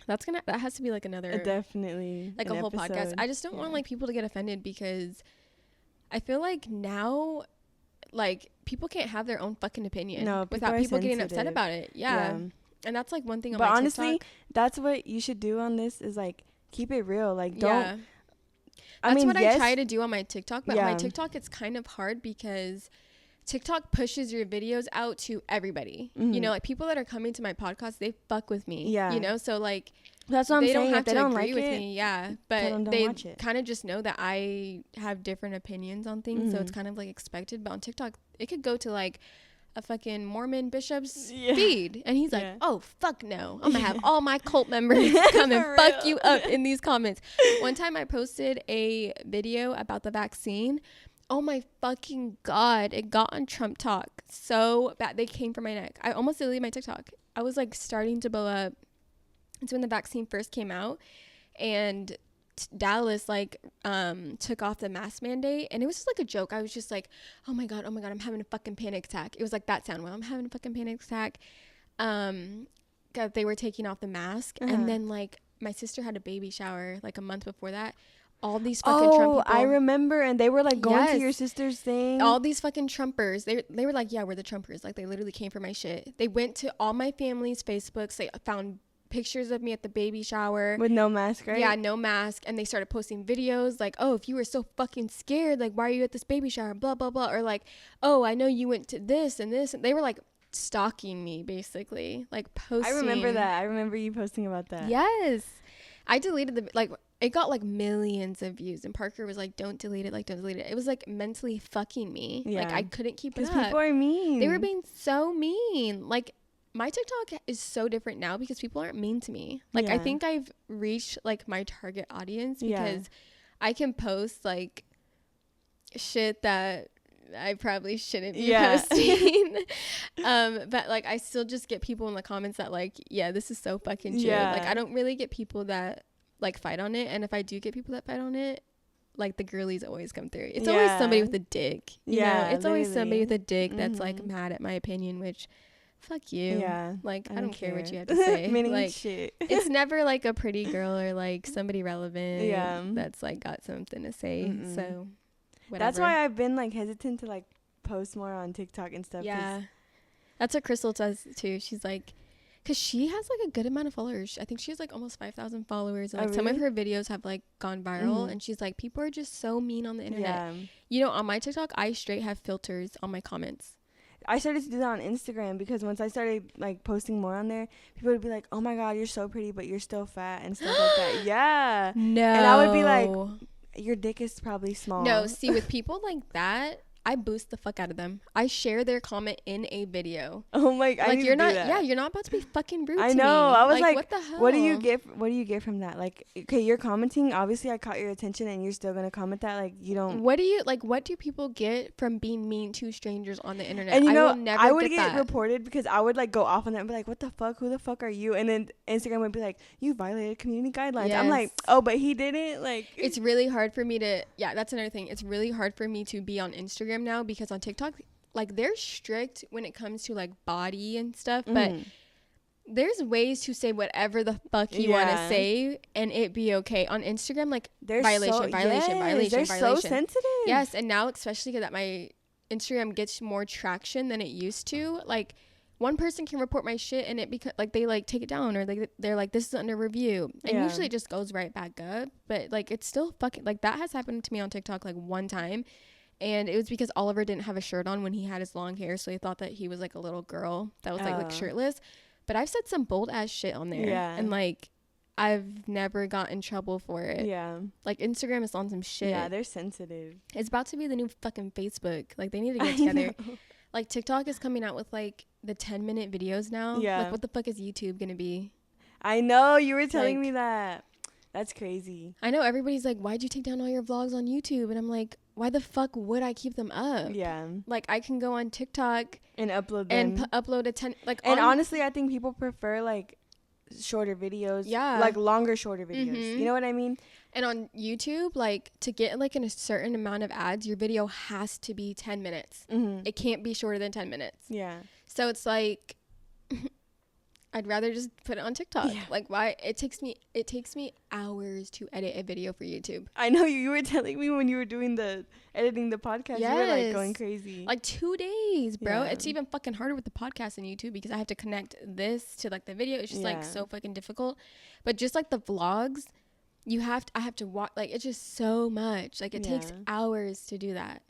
that has to be like another definitely like a whole episode. Podcast. I just don't want like people to get offended because I feel like now like people can't have their own fucking opinion without people getting upset about it. Yeah. And that's like one thing on my TikTok. But honestly, that's what you should do on this is like keep it real. Like don't I try to do on my TikTok, but on my TikTok it's kind of hard because TikTok pushes your videos out to everybody. You know, like people that are coming to my podcast, they fuck with me. Yeah. You know, so like that's what I'm saying. They don't have to agree like with me. Yeah. But they kind of just know that I have different opinions on things. So it's kind of like expected. But on TikTok, it could go to like a fucking Mormon bishop's feed. And he's like, oh, fuck no. I'm going to have all my cult members come and fuck you up in these comments. One time I posted a video about the vaccine. Oh my fucking God. It got on Trump Talk so bad. They came for my neck. I almost deleted my TikTok. I was like starting to blow up. It's when the vaccine first came out and Dallas like took off the mask mandate and it was just like a joke. I was just like, oh my god, I'm having a fucking panic attack. It was like that sound. Well, I'm having a fucking panic attack. They were taking off the mask and then like my sister had a baby shower like a month before that. All these fucking Trump people. I remember, and they were like going to your sister's thing. All these fucking Trumpers. They were like, yeah, we're the Trumpers. Like they literally came for my shit. They went to all my family's Facebooks. They found pictures of me at the baby shower with no mask, right? Yeah, no mask. And they started posting videos like, oh, if you were so fucking scared, like why are you at this baby shower, blah blah blah, or like, oh, I know you went to this and this. And they were like stalking me basically, like posting. I remember that. I remember you posting about that. Yes, I deleted the like it got like millions of views and Parker was like, don't delete it, like don't delete it. It was like mentally fucking me. Like I couldn't keep it up. People are mean. They were being so mean. Like my TikTok is so different now because people aren't mean to me. Like I think I've reached like my target audience because I can post like shit that I probably shouldn't be posting. But like I still just get people in the comments that like, yeah, this is so fucking true. Like I don't really get people that like fight on it, and if I do get people that fight on it, like the girlies always come through. It's always somebody with a dick. You know? It's always somebody with a dick that's like mad at my opinion, which fuck you. Yeah. Like I don't care what you have to say. Like shit. It's never like a pretty girl or like somebody relevant that's like got something to say. So whatever. That's why I've been like hesitant to like post more on TikTok and stuff. Yeah. That's what Crystal does too. She's like, because she has like a good amount of followers. I think she has like almost 5,000 followers. And like some of her videos have like gone viral. And she's like, people are just so mean on the internet. You know, on my TikTok, I straight have filters on my comments. I started to do that on Instagram because once I started like posting more on there, people would be like, oh my god, you're so pretty, but you're still fat and stuff like that. Yeah. No. And I would be like, your dick is probably small. No, see, with people like that, I boost the fuck out of them. I share their comment in a video. Oh my, I need you're to do not, that. yeah, you're not about to be fucking rude I to me. know. I was like, what the hell? what do you get from that? Like, okay, you're commenting. Obviously, I caught your attention, and you're still gonna comment that. Like, you don't. What do people get from being mean to strangers on the internet? And you know, I will never I would get get that. reported because I would like go off on that and be like, what the fuck? Who the fuck are you? And then Instagram would be like, you violated community guidelines. I'm like, Yes. oh, but he didn't. Like, It's really hard for me to, yeah, that's another thing. It's really hard for me to be on Instagram now because on TikTok, like, they're strict when it comes to like body and stuff, but there's ways to say whatever the fuck you want to say and it be okay. On Instagram, like, they're violation. They're so sensitive. Yes, and now especially that my Instagram gets more traction than it used to, like, one person can report my shit and it because like they like take it down or like they're like, this is under review, and usually it just goes right back up, but like it's still fucking, like, that has happened to me on TikTok like one time, and it was because Oliver didn't have a shirt on when he had his long hair, so he thought that he was like a little girl that was like shirtless. But I've said some bold ass shit on there, and like I've never got in trouble for it. Yeah, like Instagram is on some shit. Yeah, they're sensitive. It's about to be the new fucking Facebook. Like, they need to get together. Like, TikTok is coming out with like the 10-minute videos now. Yeah. Like, what the fuck is YouTube gonna be? I know, you were telling Like, me that. That's crazy. I know everybody's like, why'd you take down all your vlogs on YouTube? And I'm like, why the fuck would I keep them up? Yeah. Like, I can go on TikTok and upload them. And upload a 10, like, and honestly, I think people prefer like shorter videos. Yeah. Like longer, shorter videos. You know what I mean? And on YouTube, like, to get like in a certain amount of ads, your video has to be 10 minutes. It can't be shorter than 10 minutes. Yeah. So it's like, I'd rather just put it on TikTok. Yeah. Like, why? It takes me hours to edit a video for YouTube. I know, you were telling me when you were doing editing the podcast, you were like going crazy. Like 2 days, bro. Yeah. It's even fucking harder with the podcast and YouTube because I have to connect this to like the video. It's just like so fucking difficult. But just like the vlogs, I have to walk, like, it's just so much. Like, it takes hours to do that.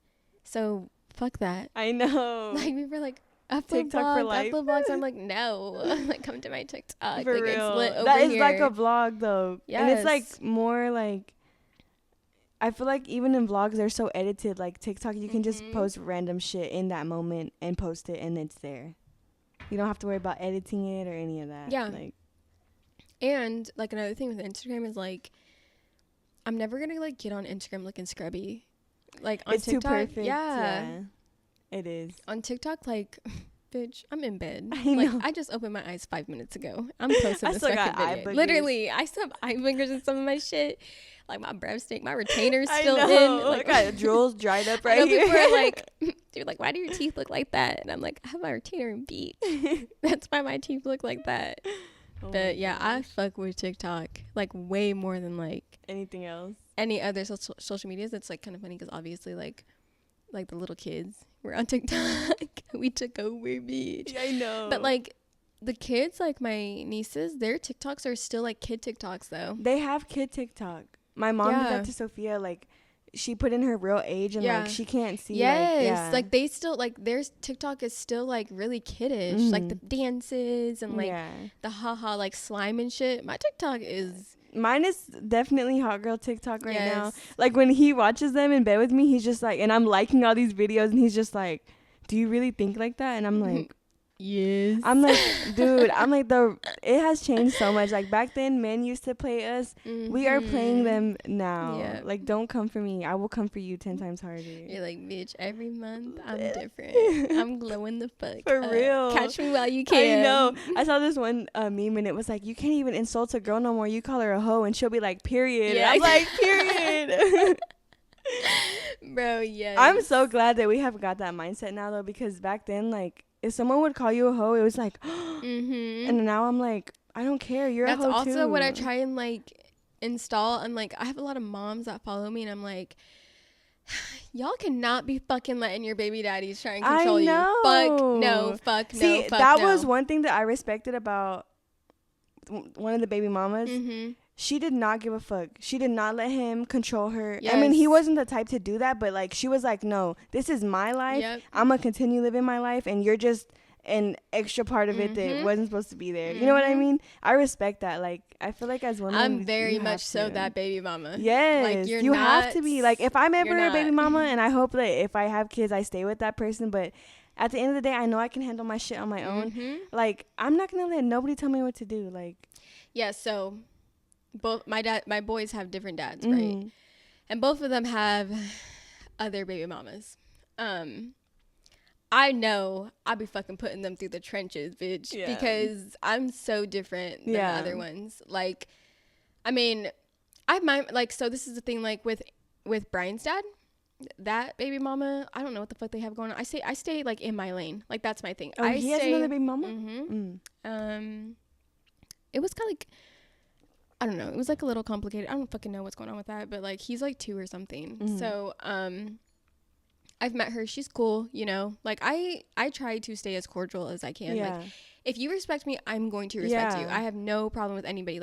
So fuck that. I know. Like, we were like, upload TikTok vlogs, for life. upload vlogs. I'm like, no. Like, come to my TikTok. For like, real. It's lit over that is here. like a vlog though. Yes. And it's like more like, I feel like even in vlogs they're so edited. Like TikTok, you can just post random shit in that moment and post it and it's there. You don't have to worry about editing it or any of that. Yeah. Like, and like another thing with Instagram is like, I'm never gonna like get on Instagram looking scrubby. Like on it's TikTok, too perfect. yeah, it is. On TikTok, like, bitch, I'm in bed. I like, know. I just opened my eyes 5 minutes ago. I'm posting this still fucking got eye video. boogers. Literally, I still have eye boogers in some of my shit. Like my breath stink, my retainer's I still know. in. Like, I got jewels dried up I know right here. people are like, dude, like, why do your teeth look like that? And I'm like, I have my retainer in beat. That's why my teeth look like that. But yeah, I fuck with TikTok like way more than like anything else, any other social medias. That's like kind of funny because obviously like the little kids were on TikTok. We took over, bitch. Yeah, I know. But like the kids, like my nieces, their TikToks are still like kid TikToks though. They have kid TikTok. My mom did that to Sophia. Like, she put in her real age and like she can't see. Yes, like they still like their TikTok is still like really kiddish, like the dances and like the haha like slime and shit. My TikTok is. Mine is definitely hot girl TikTok right now. Like when he watches them in bed with me, he's just like, and I'm liking all these videos, and he's just like, "Do you really think like that?" And I'm like. Yes. I'm like, dude, I'm like, it has changed so much. Like back then, men used to play us. We are playing them now. Yeah. Like, don't come for me. I will come for you 10 times harder. You're like, bitch, every month I'm different. I'm glowing the fuck for real. Catch me while you can. I know. I saw this one meme and it was like, you can't even insult a girl no more. You call her a hoe and she'll be like, period. Yeah. I'm like, period. Bro, yes. I'm so glad that we have got that mindset now though, because back then, like, if someone would call you a hoe, it was like, and now I'm like, I don't care. You're a hoe too. That's also what I try and like install. And like, I have a lot of moms that follow me, and I'm like, y'all cannot be fucking letting your baby daddies try and control you. Fuck no. Fuck no. See, that was one thing that I respected about one of the baby mamas. She did not give a fuck. She did not let him control her. Yes. I mean, he wasn't the type to do that, but like she was like, no, this is my life. Yep. I'm gonna continue living my life, and you're just an extra part of it that wasn't supposed to be there. You know what I mean? I respect that. Like, I feel like as women, I'm very much so that baby mama. Yes, like you have to be. Like, if I'm ever a baby mama, and I hope that if I have kids, I stay with that person. But at the end of the day, I know I can handle my shit on my own. Like, I'm not gonna let nobody tell me what to do. Like, yeah. So both my boys have different dads, right? And both of them have other baby mamas. I know I'll be fucking putting them through the trenches, bitch, because I'm so different than the other ones. Like, I mean, so this is the thing, like, with Brian's dad, that baby mama, I don't know what the fuck they have going on. I stay like in my lane. Like, that's my thing. Oh, he has another baby mama? It was kind of like, I don't know. It was like a little complicated. I don't fucking know what's going on with that, but like, he's like 2 or something. So, I've met her. She's cool, you know. Like, I try to stay as cordial as I can. Like, if you respect me, I'm going to respect you. I have no problem with anybody.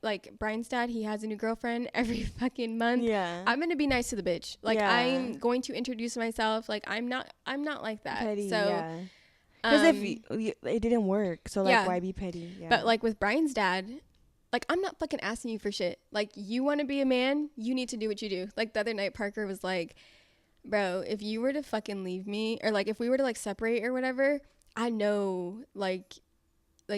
Like Brian's dad, he has a new girlfriend every fucking month. I'm gonna be nice to the bitch. Like, I'm going to introduce myself. Like, I'm not like that. Petty, so because if it didn't work, so like, why be petty? But like with Brian's dad, like, I'm not fucking asking you for shit. Like, you want to be a man, you need to do what you do. Like, the other night, Parker was like, bro, if you were to fucking leave me, or like if we were to like separate or whatever, I know like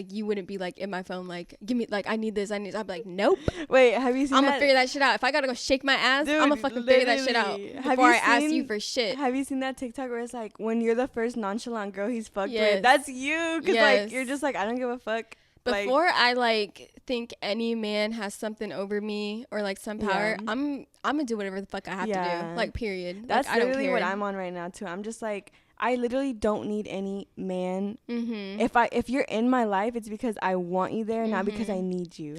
you wouldn't be like in my phone like, give me, like, I need this, I'd be like, nope. Wait, have you seen I'm gonna figure that shit out. If I gotta go shake my ass, dude, I'm gonna fucking figure that shit out before I ask you for shit. Have you seen that TikTok where it's like, when you're the first nonchalant girl he's fucked with, that's you, because like, you're just like, I don't give a fuck. Before I like think any man has something over me or like some power, I'm gonna do whatever the fuck I have to do. Like, period. That's like, literally what I'm on right now too. I'm just like, I literally don't need any man. If you're in my life, it's because I want you there, not because I need you.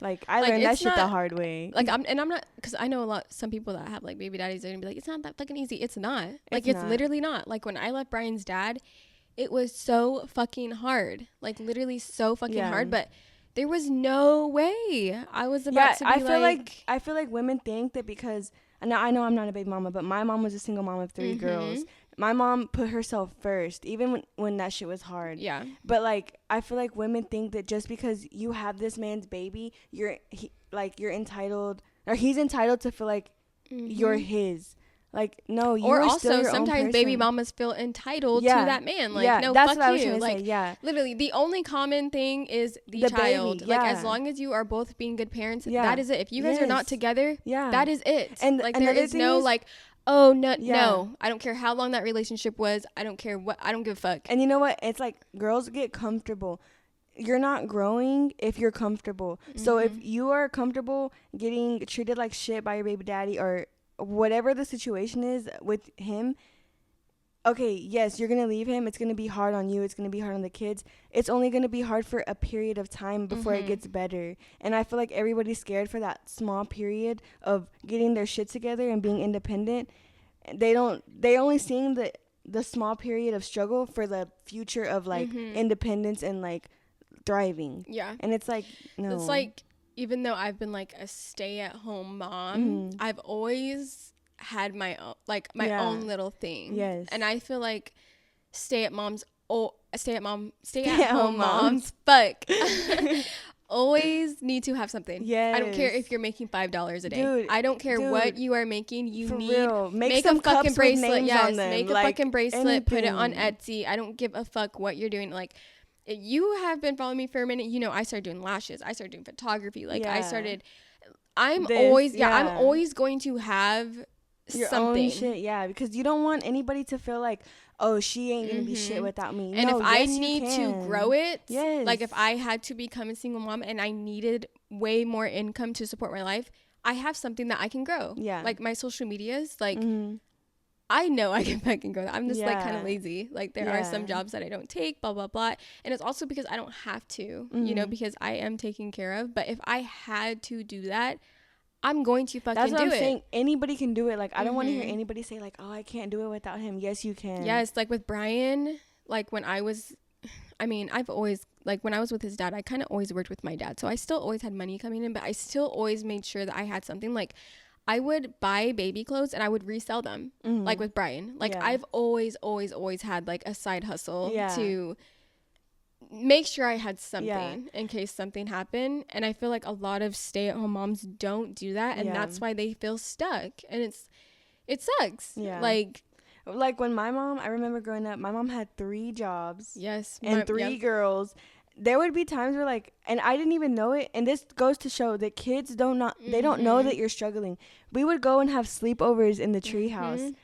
Like, I learned that shit the hard way. Like, I'm not, because I know some people that have like baby daddies, they're gonna be like, it's not that fucking easy. It's not. Like, it's literally not. Like, when I left Brian's dad, it was so fucking hard. Like, literally so fucking hard. But there was no way I was about to be I feel like women think that because, now I know I'm not a baby mama, but my mom was a single mom of 3 girls. My mom put herself first, even when that shit was hard. But like, I feel like women think that just because you have this man's baby, you're entitled, or he's entitled to feel like you're his. Like, no, you are also still your sometimes own baby mamas feel entitled to that man. Like, no, that's fuck what I was you. trying to Like, say, literally, the only common thing is the child. Baby, like, as long as you are both being good parents, that is it. If you guys are not together, that is it. And like, there is no like, oh no, I don't care how long that relationship was. I don't care what. I don't give a fuck. And you know what? It's like, girls get comfortable. You're not growing if you're comfortable. So if you are comfortable getting treated like shit by your baby daddy, or whatever the situation is with him, okay, yes, you're gonna leave him. It's gonna be hard on you. It's gonna be hard on the kids. It's only gonna be hard for a period of time before it gets better. And I feel like everybody's scared for that small period of getting their shit together and being independent. They only seeing the small period of struggle for the future of like independence and like thriving. And it's like, no. It's like, even though I've been like a stay-at-home mom, I've always had my own, like, my own little thing. And I feel like stay-at-home moms, fuck, always need to have something. I don't care if you're making $5 a day. Dude, I don't care what you are making. You need real. Make some a fucking bracelet. On them. Make like, a fucking bracelet. Anything. Put it on Etsy. I don't give a fuck what you're doing. Like, you have been following me for a minute. You know, I started doing lashes. I started doing photography. Like, I'm always going to have your something. Own shit, because you don't want anybody to feel like, oh, she ain't gonna be shit without me. And no, if I need to grow it, like if I had to become a single mom and I needed way more income to support my life, I have something that I can grow. Like, my social medias, like, I know I can fucking grow that. I'm just like kind of lazy. Like, there are some jobs that I don't take, blah, blah, blah. And it's also because I don't have to, you know, because I am taken care of. But if I had to do that, I'm going to fucking do it. That's what I'm saying. Anybody can do it. Like, I don't want to hear anybody say like, oh, I can't do it without him. Yes, you can. Yes. Like, with Brian, like, when I've always, like, when I was with his dad, I kind of always worked with my dad. So I still always had money coming in, but I still always made sure that I had something. Like, I would buy baby clothes and I would resell them, like with Brian. Like I've always had like a side hustle to make sure I had something in case something happened. And I feel like a lot of stay-at-home moms don't do that, and that's why they feel stuck. And it sucks. Yeah. Like when I remember growing up, my mom had 3 jobs. Yes. And 3 girls. There would be times where like, and I didn't even know it. And this goes to show that kids they don't know that you're struggling. We would go and have sleepovers in the treehouse.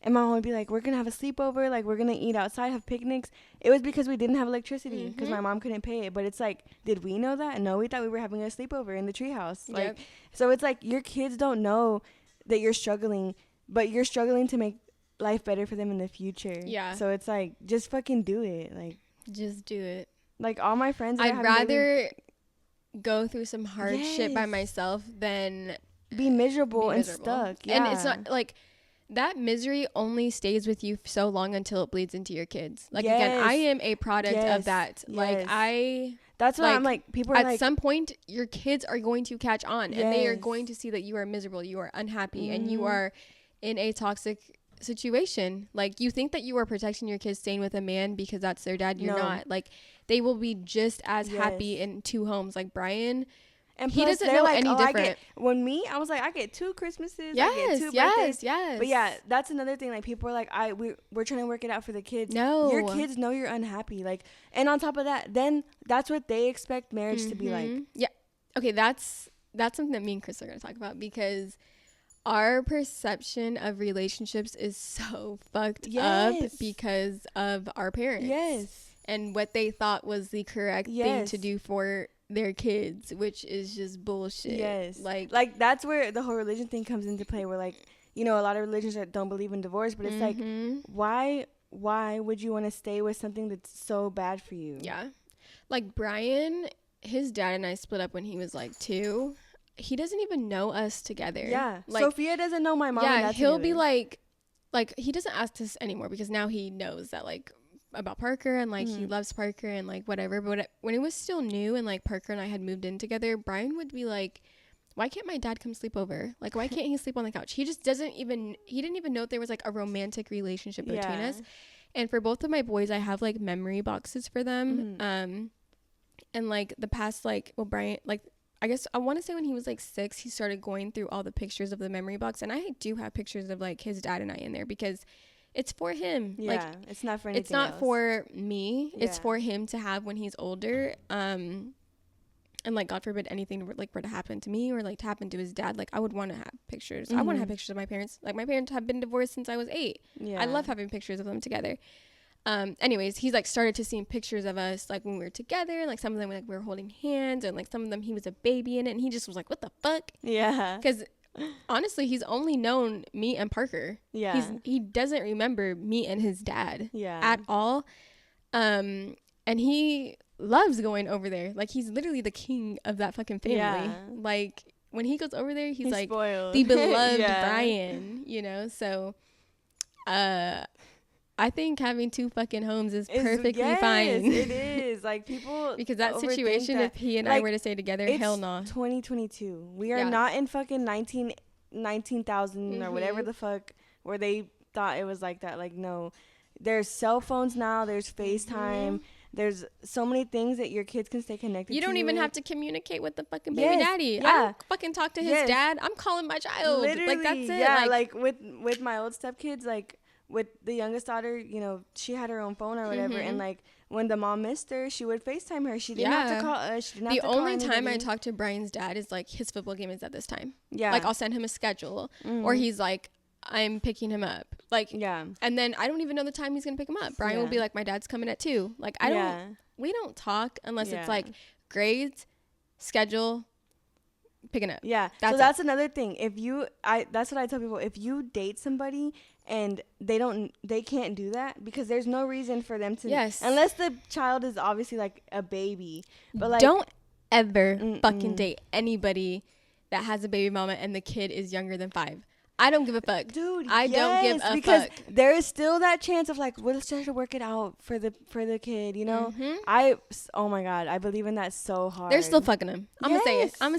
And my mom would be like, we're going to have a sleepover. Like, we're going to eat outside, have picnics. It was because we didn't have electricity because my mom couldn't pay it. But it's like, did we know that? No, we thought we were having a sleepover in the treehouse. Like, so it's like your kids don't know that you're struggling, but you're struggling to make life better for them in the future. Yeah. So it's like, just fucking do it. Like, just do it. Like, all my friends. I'd rather go through some hard shit by myself than be miserable and stuck. Yeah. And it's not like, that misery only stays with you so long until it bleeds into your kids. Like, again, I am a product of that. Like, that's why I'm like, people are at like, some point, your kids are going to catch on and they are going to see that you are miserable, you are unhappy, and you are in a toxic situation. Like, you think that you are protecting your kids staying with a man because that's their dad. You're not. Like, they will be just as happy in 2 homes. Like, Brian, and he doesn't know any different. I was like, I get 2 Christmases. I get 2 birthdays. But yeah, that's another thing. Like, people are like, we're trying to work it out for the kids. No, your kids know you're unhappy. Like, and on top of that, then that's what they expect marriage to be like. Yeah. Okay, that's something that me and Chris are gonna talk about, because our perception of relationships is so fucked up because of our parents. Yes. And what they thought was the correct thing to do for their kids, which is just bullshit. Yes. Like that's where the whole religion thing comes into play, where like, you know, a lot of religions that don't believe in divorce, but it's like, why would you want to stay with something that's so bad for you? Yeah. Like Brian, his dad and I split up when he was like 2. He doesn't even know us together. Yeah. Like, Sophia doesn't know my mom. Yeah. He'll be like he doesn't ask us anymore because now he knows that like about Parker, and like he loves Parker and like whatever. But when it was still new and like Parker and I had moved in together, Brian would be like, why can't my dad come sleep over? Like, why can't he sleep on the couch? He just didn't even know if there was like a romantic relationship between us. And for both of my boys, I have like memory boxes for them. And like the past, like, well, Brian, like, I guess I want to say when he was like 6, he started going through all the pictures of the memory box. And I do have pictures of like his dad and I in there because it's for him. Yeah, like, it's not for anything It's not else. for me. Yeah. It's for him to have when he's older. And like, God forbid anything like were to happen to me or like to happen to his dad. Like, I would want to have pictures. I want to have pictures of my parents. Like, my parents have been divorced since I was 8. Yeah. I love having pictures of them together. Anyways, he's like started to see pictures of us like when we were together. Like, some of them like we were holding hands, and like some of them he was a baby in it, and he just was like, what the fuck? Yeah. Because honestly, he's only known me and Parker. Yeah. He doesn't remember me and his dad at all. And he loves going over there. Like, he's literally the king of that fucking family. Yeah. Like, when he goes over there, he's like spoiled. The beloved Brian, you know? So, I think having 2 fucking homes is perfectly fine. It is. Like, people because that situation, if he and I were to stay together, hell no. 2022. We are not in fucking 19,000 or whatever the fuck where they thought it was like that. Like, no. There's cell phones now. There's FaceTime. There's so many things that your kids can stay connected to. You don't even have to communicate with the fucking baby daddy. Yeah. I don't fucking talk to his dad. I'm calling my child. Literally. Like, that's it. Yeah, like with my old stepkids, like, with the youngest daughter, you know, she had her own phone or whatever, and like when the mom missed her, she would FaceTime her. She didn't have to call us. She didn't have to call anybody. The only time I talk to Brian's dad is like his football game is at this time. Yeah. Like, I'll send him a schedule, or he's like, I'm picking him up. Like, yeah. And then I don't even know the time he's gonna pick him up. Brian will be like, my dad's coming at 2. Like, we don't talk unless it's like grades, schedule, picking up. Yeah. That's another thing. That's what I tell people. If you date somebody and they can't do that, because there's no reason for them to. Yes. Unless the child is obviously like a baby. But like, don't ever fucking date anybody that has a baby mama and the kid is younger than 5. I don't give a fuck. Dude, I don't give a because fuck. There is still that chance of like, well, let's try to work it out for the kid, you know? Oh my God, I believe in that so hard. They're still fucking him. I'm gonna say it. I'm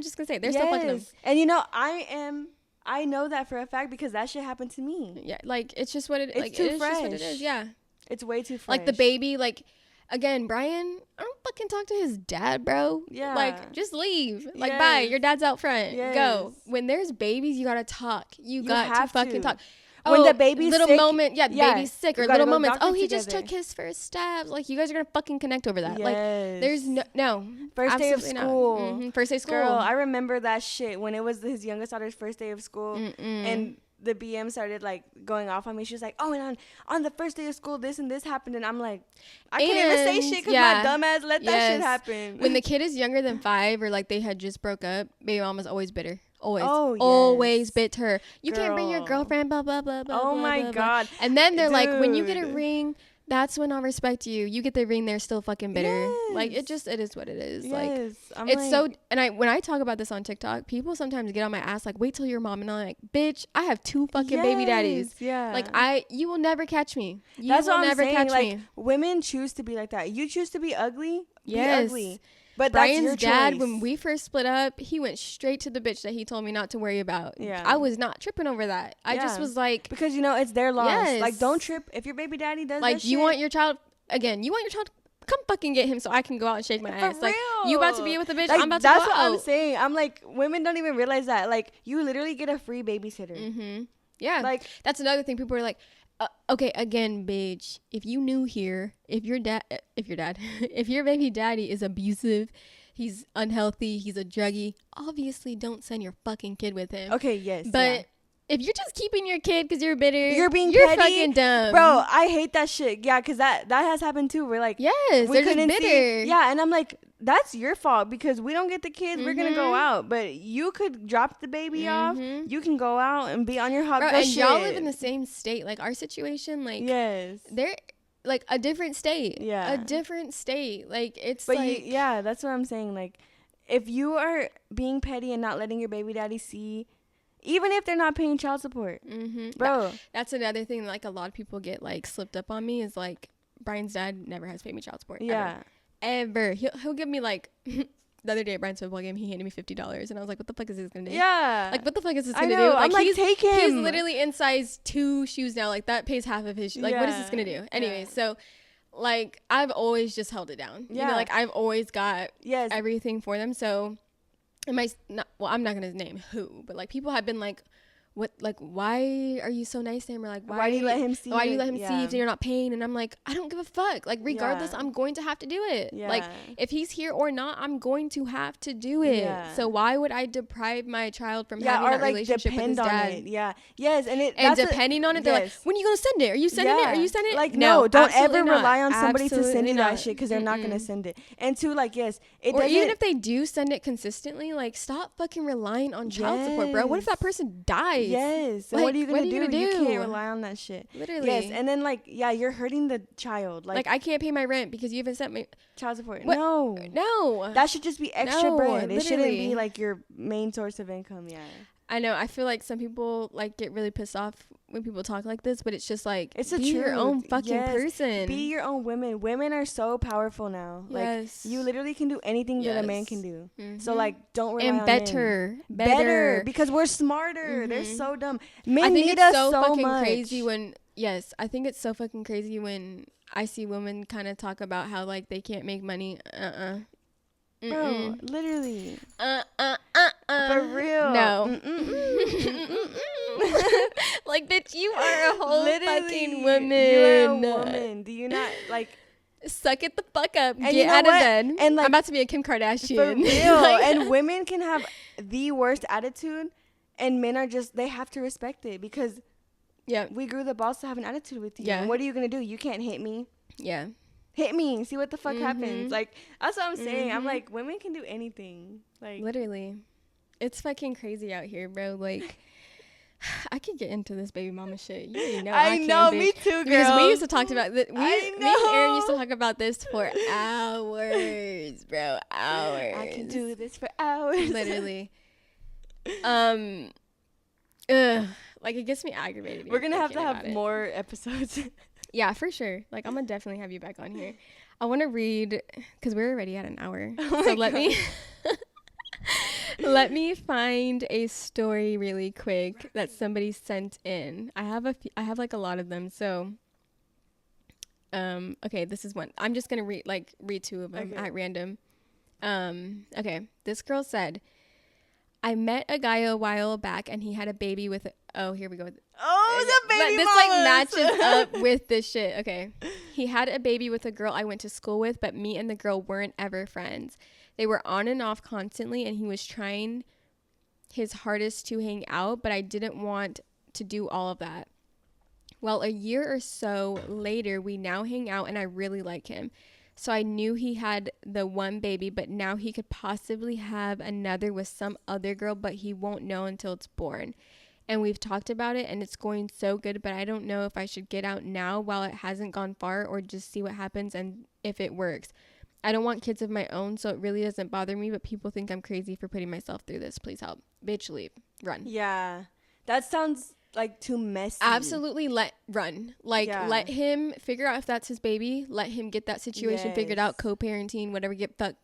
just gonna say it. They're still fucking him. And you know, I am I know that for a fact because that shit happened to me. Yeah, like it's just what it It's like. too It is fresh. just what it is. Yeah, It's way too fresh. like the baby. Like again, Brian, I don't fucking talk to his dad, bro. Yeah. Like just leave. Like bye. Yes. Your dad's out front. Yes. Go. When there's babies, you gotta talk. You got to have fucking to. talk. When the baby's little sick, moment, the baby's sick, you or gotta little go moments. doctor Oh, he just together. took his first steps. Like you guys are gonna fucking connect over that. Like Yes. there's no First day of absolutely not. school. First day of school. Girl, I remember that shit when it was his youngest daughter's first day of school. And the BM started like going off on me. She was like, oh, and on the first day of school, this and this happened. And I'm like, I can't even say shit because my dumb ass let that shit happen. When the kid is younger than 5 or like they had just broke up, baby mama's always bitter. Always. Oh, yes. Always bitter. You can't bring your Girl. girlfriend, blah, blah, blah, blah. Oh blah, my blah, God. Blah. And then they're like, when you get a Dude. ring, that's when I'll respect you. You get the ring, they're still fucking bitter. Yes. Like it is what it is. Like Yes. I'm it's like, so, and when I talk about this on TikTok, people sometimes get on my ass like, wait till your mom, and I'm like, bitch, I have 2 fucking baby daddies. Yeah. Like you will never catch me. You That's will what I'm never saying. catch Like me. women choose to be like that. You choose to be ugly. Yes. Be ugly. But that's your Brian's dad, choice. when we first split up, he went straight to the bitch that he told me not to worry about. Yeah. I was not tripping over that. I just Yeah. was like, because it's their loss. Yes. Like don't trip if your baby daddy does like that you shit. want your child come fucking get him so I can go out and shake my For ass. Like real. you about to be with a bitch, Like, I'm about to that's go what out. I'm saying. I'm like, women don't even realize that. Like you literally get a free babysitter. Yeah, Like that's another thing. People are like, okay, again, bitch. If you knew here, if your baby daddy is abusive, he's unhealthy, he's a druggie, obviously don't send your fucking kid with him. okay, yes, But if you're just keeping your kid because you're bitter, you're petty. fucking dumb, Bro, I hate that shit. Yeah, because that has happened too. We're like, yes, we they're just couldn't bitter. see. Yeah, and I'm like, that's your fault because we don't get the kids. We're gonna go out, but you could drop the baby off. You can go out and be on your hot Bro, girl and shit. y'all live in the same state. Like our situation, like yes. they're like a different state. Yeah. A different state. Like it's But like yeah, that's what I'm saying. Like, if you are being petty and not letting your baby daddy see, even if they're not paying child support, bro. That's another thing. Like a lot of people get like slipped up on me is like Brian's dad never has paid me child support. Yeah. Ever. He'll give me like the other day at Brian's football game, he handed me $50, and I was like, what the fuck is this gonna do? Yeah. Like what the fuck is this I gonna know. do? I'm like, take him. He's literally in size 2 shoes now. Like that pays half of his shoes. Like what is this gonna do? Anyway, so like I've always just held it down. You know, like I've always got everything for them. So I'm not gonna name who, but like people have been like, what, like, why are you so nice to him? Or like, why do you let him see? Why do you let him see if you're not paying? And I'm like, I don't give a fuck. Like, regardless, I'm going to have to do it. Yeah. Like, if he's here or not, I'm going to have to do it. Yeah. So why would I deprive my child from having that relationship with his dad? It. Yeah. Yes. And depending on it, they're like, when are you going to send it? Are you sending it? Are you sending it? Like, no, don't ever absolutely not. rely on somebody to send Absolutely you not. that shit because they're not going to send it. And two, like, yes, it or doesn't. even if they do send it consistently, like, stop fucking relying on child support, bro. What if that person dies? Yes. Like, what are you gonna do? You can't do? rely on that shit. Literally. Yes. And then like, yeah, you're hurting the child. Like I can't pay my rent because you haven't sent me child support. What? No. No. That should just be extra No, bread. It shouldn't literally. be like your main source of income. Yeah. I know. I feel like some people like get really pissed off when people talk like this, but it's just like, It's the be your truth. own fucking Yes. person. Be your own women. Women are so powerful now. Yes. Like you literally can do anything that a man Yes. can do. Mhm. So like don't rely and on better, men. better. Because we're smarter. They're Mhm. so dumb. Men I think need it's us so fucking much. crazy when I think it's so fucking crazy when I see women kind of talk about how like they can't make money. Bro, literally. For For real. No. Like, bitch, you are a whole fucking woman. You're a woman. Do you not like Suck it the fuck up. And Get you know out what? of bed. And, like, I'm about to be a Kim Kardashian. for real? Like- And women can have the worst attitude, and men are just they have to respect it because yeah, we grew the balls to have an attitude with you. Yeah. And what are you gonna do? You can't hit me. yeah. Hit me. See what the fuck happens. Mhm. Like that's what I'm saying. I'm Mhm. like women can do anything. Like Literally, it's fucking crazy out here, bro. Like, I could get into this baby mama shit. You already know I can, know, bitch. me too, girl. Because we used to talk about that. Me and Aaron used to know. talk about this for hours, bro. Hours. I can do this for hours. Literally. Like it gets me aggravated. We're gonna have to thinking have about it. more episodes. Yeah, for sure. Like I'm gonna definitely have you back on here. I want to read because we're already at an hour. Oh so my let me Let me find a story really quick that somebody sent in. I have like a lot of them. So, okay, this is one. I'm just gonna read two of them at random. Okay, this girl said, I met a guy a while back and he had a baby with. Oh, here we go. Oh, the baby This matches up with this shit. Okay, he had a baby with a girl I went to school with, but me and the girl weren't ever friends. They were on and off constantly, and he was trying his hardest to hang out, but I didn't want to do all of that. Well, a year or so later, we now hang out, and I really like him. So I knew he had the one baby, but now he could possibly have another with some other girl, but he won't know until it's born. And we've talked about it, and it's going so good, but I don't know if I should get out now while it hasn't gone far or just see what happens and if it works. I don't want kids of my own, so it really doesn't bother me, but people think I'm crazy for putting myself through this. Please help. Bitch, leave. Run. Yeah. That sounds like too messy. Absolutely run. Let him figure out if that's his baby. Let him get that situation figured out, co-parenting, whatever, get back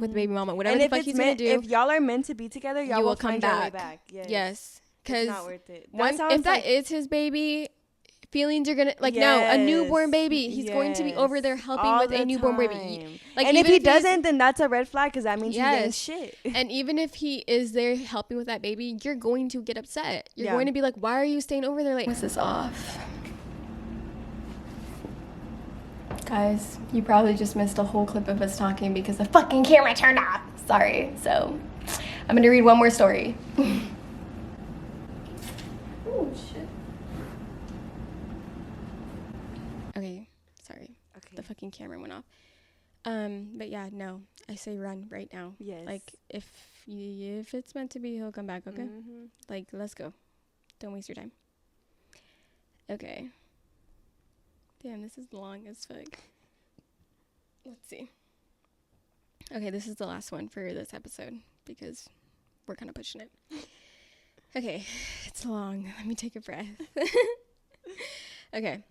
with baby mama, whatever the fuck he's going to do. If y'all are meant to be together, y'all will come back. Yes. Because it's not worth it. If that is his baby, feelings are gonna no, a newborn baby. He's going to be over there helping with a newborn baby. And if he doesn't, then that's a red flag because that means he's getting shit. And even if he is there helping with that baby, you're going to get upset. You're going to be like, why are you staying over there? Like, Was this off? Guys, you probably just missed a whole clip of us talking because the fucking camera turned off. Sorry. So, I'm gonna read one more story. Oh shit. Okay, sorry. Okay. The fucking camera went off. But yeah, no, I say run right now. Yes. Like if it's meant to be, he'll come back. Okay. Mm-hmm. Like let's go. Don't waste your time. Okay. Damn, this is long as fuck. Let's see. Okay, this is the last one for this episode because we're kind of pushing it. Okay, it's long. Let me take a breath. Okay.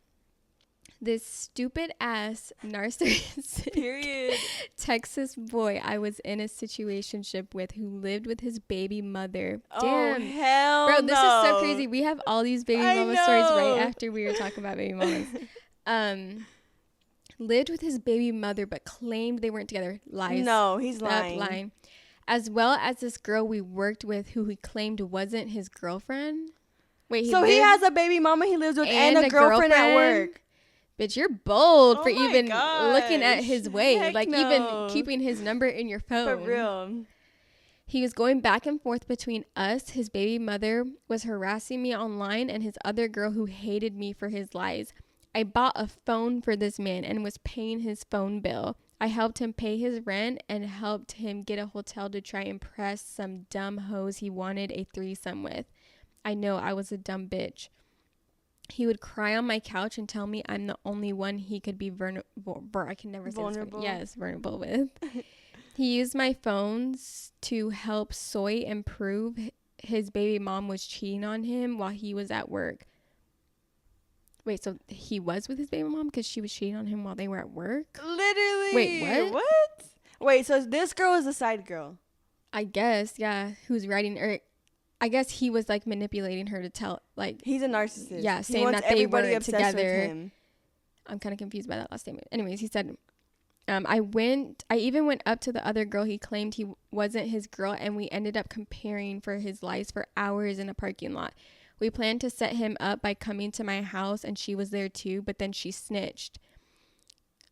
This stupid ass narcissistic Period. Texas boy I was in a situationship with who lived with his baby mother. Oh, Damn. hell Bro, this is so no. crazy. We have all these baby I mama stories right know. after we were talking about baby mamas. Lived with his baby mother but claimed they weren't together. Lies. No, he's lying. Lying. As well as this girl we worked with who he claimed wasn't his girlfriend. Wait, he has a baby mama he lives with and a girlfriend at work. Bitch, you're bold for my even looking at gosh. his way. Heck Like no. even keeping his number in your phone. For real. He was going back and forth between us. His baby mother was harassing me online and his other girl who hated me for his lies. I bought a phone for this man and was paying his phone bill. I helped him pay his rent and helped him get a hotel to try and impress some dumb hoes he wanted a threesome with. I know I was a dumb bitch. He would cry on my couch and tell me I'm the only one he could be vulnerable. I can never say vulnerable. Yes, vulnerable with. He used my phones to help soy and prove his baby mom was cheating on him while he was at work. Wait, so he was with his baby mom because she was cheating on him while they were at work? Literally. Wait, what? Wait, so this girl is a side girl. I guess, yeah. Who's writing, or I guess he was like manipulating her to tell, like. He's a narcissist. Yeah, he saying wants that they everybody were obsessed together. with him. I'm kind of confused by that last statement. Anyways, he said, I even went up to the other girl he claimed he wasn't his girl, and we ended up comparing for his lies for hours in a parking lot. We planned to set him up by coming to my house, and she was there too, but then she snitched.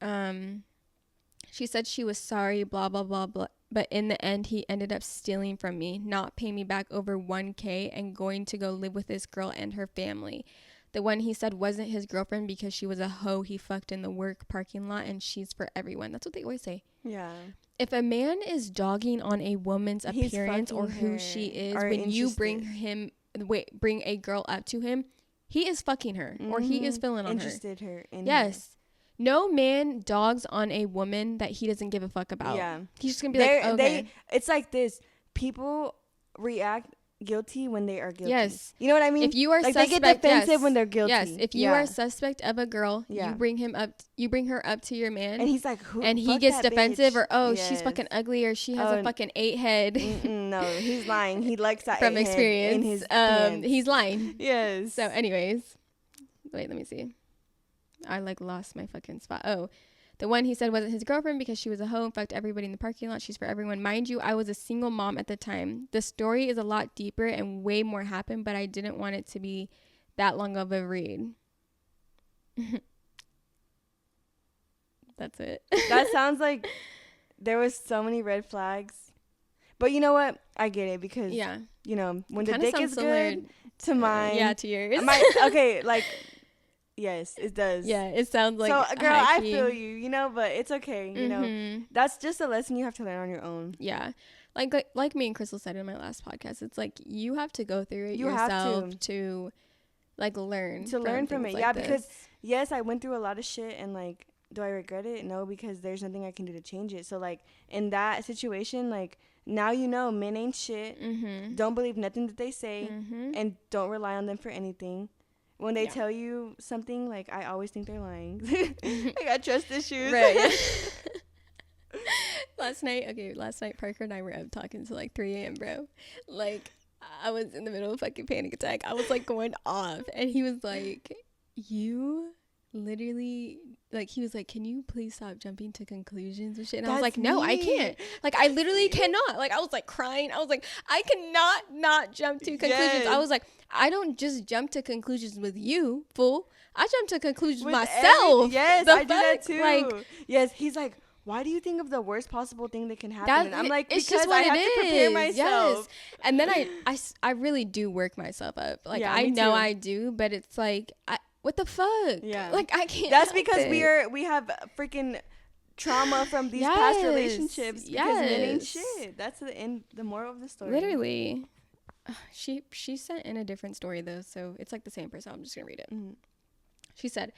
She said she was sorry, blah, blah, blah, blah. But in the end, he ended up stealing from me, not paying me back over $1,000 and going to go live with this girl and her family. The one he said wasn't his girlfriend because she was a hoe he fucked in the work parking lot, and she's for everyone. That's what they always say. Yeah. If a man is dogging on a woman's appearance or who she is, when you bring a girl up to him, he is fucking her, or he is feeling on her. Yes. No man dogs on a woman that he doesn't give a fuck about. Yeah. He's just gonna be like, okay. It's like this. People react guilty when they are guilty. Yes. You know what I mean? If you are like suspect, they get defensive yes. when they're guilty. Yes. If you are suspect of a girl, Yeah. you bring her up to your man. And he's like, who? And he fuck gets that defensive bitch. or, she's fucking ugly or she has a fucking 8 head. No, he's lying. He likes that from 8 experience. head in his pants. He's lying. Yes. So anyways, wait, let me see. I like lost my fucking spot. Oh, the one he said wasn't his girlfriend because she was a hoe and fucked everybody in the parking lot. She's for everyone. Mind you, I was a single mom at the time. The story is a lot deeper and way more happened, but I didn't want it to be that long of a read. That's it. That sounds like there was so many red flags. But you know what? I get it because, you know, when the dick is good to mine. Yeah, to yours. Okay, like, yes, it does. Yeah, it sounds like so, girl, I feel you know, but it's okay. You know, that's just a lesson you have to learn on your own. Yeah. Like me and Crystal said in my last podcast, it's like you have to go through it yourself to like learn. To learn from it. Like yeah, this. because yes, I went through a lot of shit and like, do I regret it? No, because there's nothing I can do to change it. So like in that situation, like now you know men ain't shit. Don't believe nothing that they say and don't rely on them for anything. When they tell you something, like I always think they're lying. I got trust issues. Right. Yeah. Last night Parker and I were up talking till like 3 a.m. bro. Like I was in the middle of a fucking panic attack. I was like going off and he was like, you literally, like he was like, can you please stop jumping to conclusions and shit? And I was like, no, I can't. Like I literally cannot. Like I was like crying. I was like, I cannot not jump to conclusions. Yes. I was like, I don't just jump to conclusions with you, fool. I jump to conclusions with myself. Yes, I do that too. Like, yes, he's like, why do you think of the worst possible thing that can happen? And I'm like, it's because just what I have to prepare myself. Yes. And then I really do work myself up. Like Yeah, I me know too. I do, but it's like, what the fuck? Yeah. Like I can't. That's help because it. we have freaking trauma from these past relationships because men ain't shit. That's the moral of the story. Literally. She sent in a different story though, so it's like the same person. I'm just gonna read it. She said,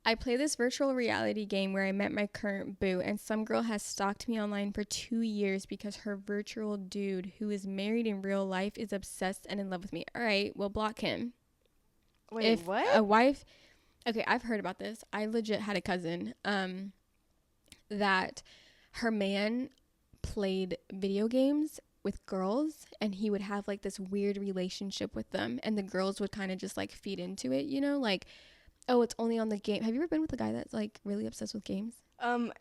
I play this virtual reality game where I met my current boo, and some girl has stalked me online for 2 years because her virtual dude, who is married in real life, is obsessed and in love with me. All right, well, block him. Wait, if what? A wife, okay, I've heard about this. I legit had a cousin that her man played video games with girls, and he would have like this weird relationship with them, and the girls would kind of just like feed into it, you know, like, oh, it's only on the game. Have you ever been with a guy that's like really obsessed with games?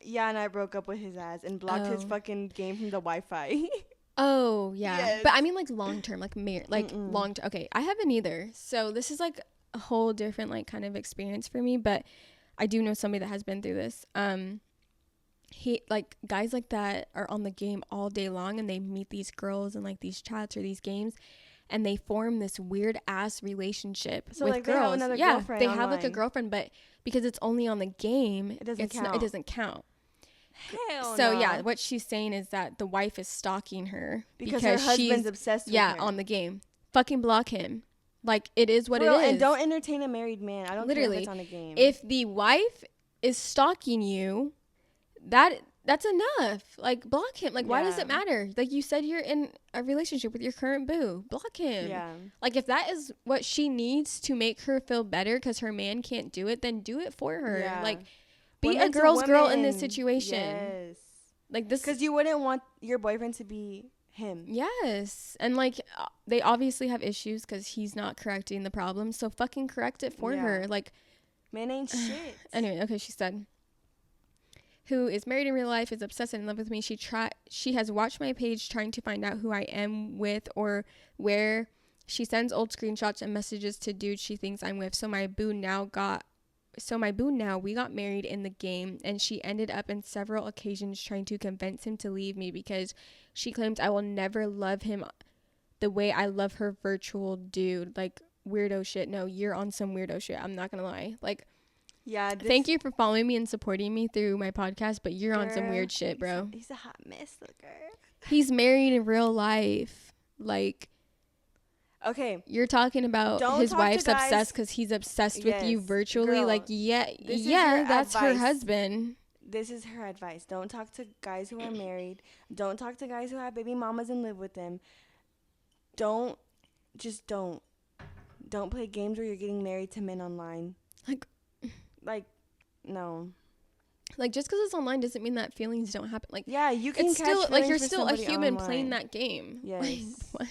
Yeah, and I broke up with his ass and blocked his fucking game from the Wi-Fi. Oh yeah. Yes. But I mean like long term, like long term. Okay, I haven't either, so this is like a whole different like kind of experience for me, but I do know somebody that has been through this. He like guys like that are on the game all day long, and they meet these girls in like these chats or these games, and they form this weird ass relationship with like, girls. they have another girlfriend they have online. like a girlfriend, but because it's only on the game, It doesn't count. It doesn't count. Hell So no. yeah, what she's saying is that the wife is stalking her because her husband's she's obsessed with her. on the game. Fucking block him. Like it is what For real, it is. And don't entertain a married man. I don't care if it's on a game. If the wife is stalking you, that's enough. Like block him. Like why does it matter? Like you said, you're in a relationship with your current boo. Block him. Yeah. Like if that is what she needs to make her feel better because her man can't do it, then do it for her. Yeah. Like be Women a to girl's girl in women. this situation. Yes. Like this, because you wouldn't want your boyfriend to be him. yes, and like they obviously have issues because he's not correcting the problem. So fucking correct it for her. Like men ain't shit. Anyway, okay, she said, who is married in real life, is obsessed and in love with me. She has watched my page trying to find out who I am with or where. She sends old screenshots and messages to dudes she thinks I'm with. So my boo now, we got married in the game, and she ended up in several occasions trying to convince him to leave me because she claims I will never love him the way I love her virtual dude. Like weirdo shit. No, you're on some weirdo shit. I'm not gonna lie. Like, yeah. Thank you for following me and supporting me through my podcast, but you're on some weird shit, bro. He's a hot mess, looker. He's married in real life. Like, okay, you're talking about his wife's obsessed because he's obsessed with you virtually. Girl, like, that's her advice. husband. This is her advice. Don't talk to guys who are married. Don't talk to guys who have baby mamas and live with them. Don't just don't play games where you're getting married to men online. Like no. Like, just because it's online doesn't mean that feelings don't happen. Like, yeah, you can it's catch still like you're for still a somebody human online. playing that game. Yes. Like,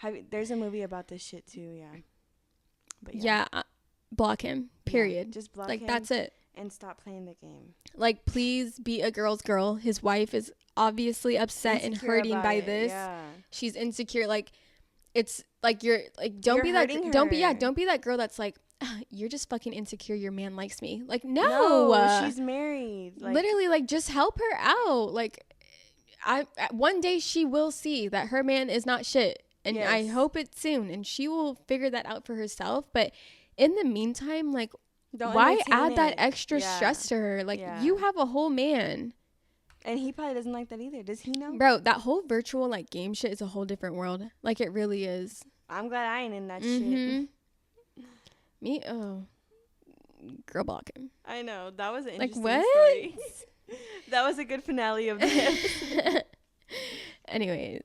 what? There's a movie about this shit too. Yeah. But Yeah, block him. Period. Yeah, just block like him. That's it. And stop playing the game. Like, please be a girl's girl. His wife is obviously upset and hurting by this. Yeah. She's insecure. Like, it's like you're like don't You're be that hurting don't be her. don't be that girl that's like, you're just fucking insecure. Your man likes me. Like, no, she's married. Like, literally, like, just help her out. Like, one day she will see that her man is not shit, and Yes. I hope it's soon, and she will figure that out for herself. But in the meantime, like, why add that extra stress to her? Like, you have a whole man. And he probably doesn't like that either. Does he know? Bro, that whole virtual, like, game shit is a whole different world. Like, it really is. I'm glad I ain't in that shit. Me? Oh. Girl, block him. I know. That was an Like, interesting what? story. That was a good finale of this. Anyways.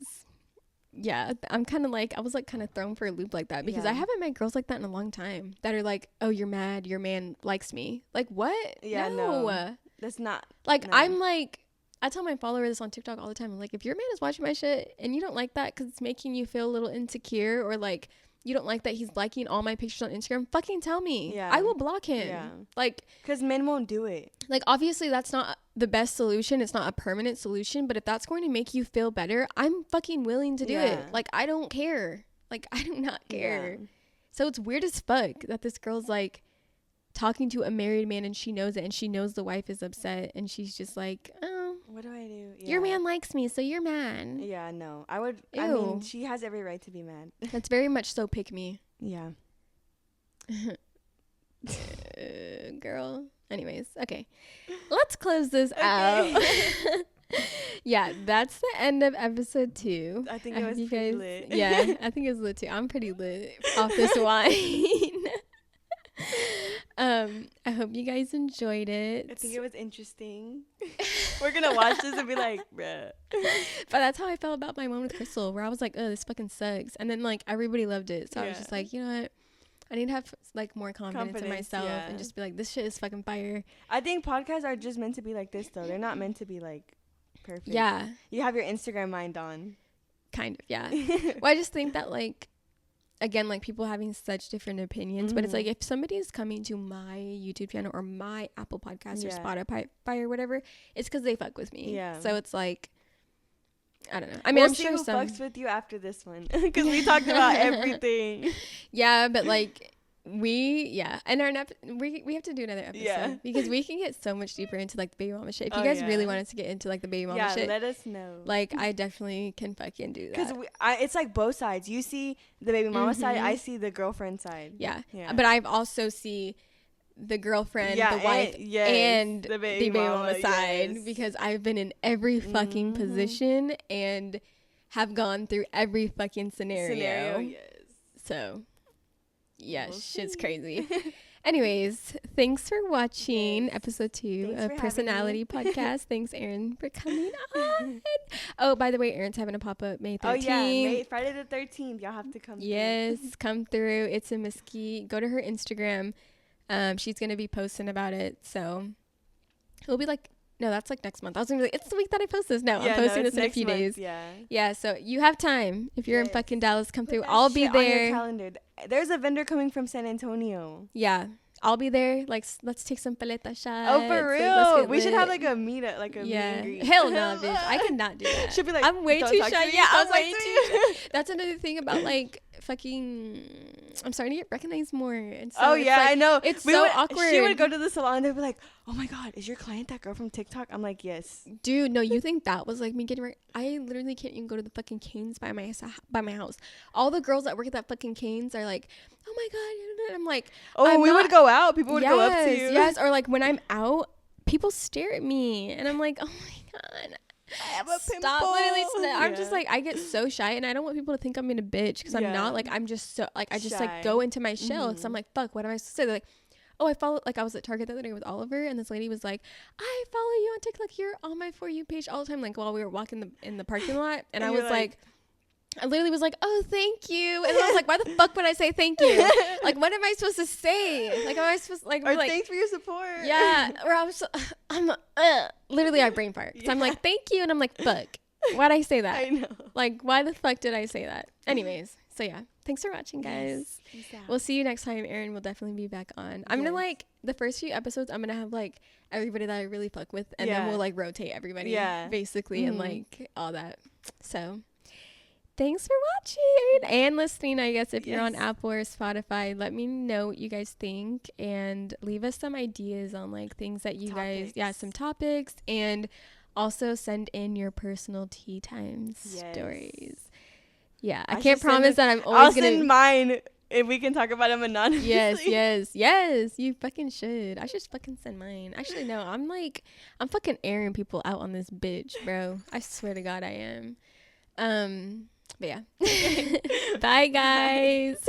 Yeah, I'm kind of like, I was like kind of thrown for a loop like that because I haven't met girls like that in a long time that are like, oh, you're mad, your man likes me. Like, what? Yeah, no. That's not. Like, no. I'm like, I tell my followers this on TikTok all the time. I'm like, if your man is watching my shit and you don't like that because it's making you feel a little insecure, or like you don't like that he's liking all my pictures on Instagram, fucking tell me. Yeah. I will block him. Yeah. Like, because men won't do it. Like, obviously that's not the best solution. It's not a permanent solution, but if that's going to make you feel better, I'm fucking willing to do it. Like, I don't care. Like, I do not care. Yeah. So it's weird as fuck that this girl's like talking to a married man and she knows it, and she knows the wife is upset, and she's just like, oh, what do I do? Yeah. Your man likes me, so you're mad. Yeah, no. I mean, Ew. she has every right to be mad. That's very much so pick me. Yeah. Girl. Anyways, okay. Let's close this out. Yeah, that's the end of episode 2. I think it was pretty lit. Yeah, I think it was lit too. I'm pretty lit off this wine. I hope you guys enjoyed it. I think it was interesting. We're gonna watch this and be like, bruh. But that's how I felt about my one with Crystal, where I was like, oh, this fucking sucks. And then like everybody loved it. So I was just like, you know what? I need to have like more confidence in myself and just be like, this shit is fucking fire. I think podcasts are just meant to be like this though. They're not meant to be like perfect. Yeah. You have your Instagram mind on. Kind of, yeah. Well, I just think that like, again, like people having such different opinions, but it's like if somebody is coming to my YouTube channel or my Apple Podcast or Spotify or whatever, it's because they fuck with me. Yeah. So it's like, I don't know. I mean, we'll I'm see sure who some fucks with you after this one because we talked about everything. Yeah, but like and we have to do another episode because we can get so much deeper into like the baby mama shit. If you guys really want us to get into like the baby mama shit, let us know. Like, I definitely can fucking do that because it's like both sides. You see the baby mama side, I see the girlfriend side. Yeah. But I've also see the girlfriend, the wife, and the baby mama side because I've been in every fucking position and have gone through every fucking scenario. So, yeah, shit's crazy. Anyways, thanks for watching episode 2 of Personality Podcast. Thanks, Erin, for coming on. Oh, by the way, Erin's having a pop-up May 13th. Oh, yeah, Friday the 13th. Y'all have to come through. Yes, come through. It's in Mesquite. Go to her Instagram. She's going to be posting about it. So it'll be like, no, that's like next month. I was going to be like, it's the week that I post this. No, I'm posting this in a few days. Yeah, so you have time. If you're in fucking Dallas, come through. I'll be there. On your calendar. There's a vendor coming from San Antonio. Yeah, I'll be there. Like, let's take some paleta shots. Oh, for real? Like, we should have like a meetup, like a meet and greet. Hell no, bitch. I cannot do that. She'll be like, I'm way too shy. Yeah, I'm way too shy. That's another thing about like fucking. I'm starting to get recognized more. And so like, I know. It's so awkward. She would go to the salon and they'd be like, oh my God, is your client that girl from TikTok? I'm like, yes. Dude, no, you think that was like me getting I literally can't even go to the fucking Canes by my house. All the girls that work at that fucking Canes are like, oh my God. I'm like, oh, we would go out. People would go up to you. Yes, or like when I'm out, people stare at me and I'm like, oh my God. I have a pimple. I'm just like, I get so shy and I don't want people to think I'm being a bitch because I'm not. Like, I'm just so like, I just like go into my shell. So I'm like, fuck, what am I supposed to say? They're like, oh, I follow, like I was at Target the other day with Oliver and this lady was like, I follow you on TikTok. You're on my For You page all the time. Like while we were walking in the parking lot. And I was like, I literally was like, oh, thank you. And I was like, why the fuck would I say thank you? Like, what am I supposed to say? Like, am I supposed to, like, Or like, thanks for your support. yeah. Or I'm literally, I brain fart. So I'm like, thank you. And I'm like, fuck. Why'd I say that? I know. Like, why the fuck did I say that? Anyways, so yeah. Thanks for watching, guys. Peace out. We'll see you next time. Erin will definitely be back on. I'm going to, like, the first few episodes, I'm going to have, like, everybody that I really fuck with. And then we'll, like, rotate everybody. Basically. And, like, all that. So thanks for watching and listening, I guess, if you're on Apple or Spotify. Let me know what you guys think and leave us some ideas on, like, things that you guys, some topics, and also send in your personal tea time stories. Yeah, I can't promise that I'm always going to. I'll send mine if we can talk about them anonymously. Yes, you fucking should. I should fucking send mine. Actually, no, I'm fucking airing people out on this bitch, bro. I swear to God I am. But yeah. Bye, guys.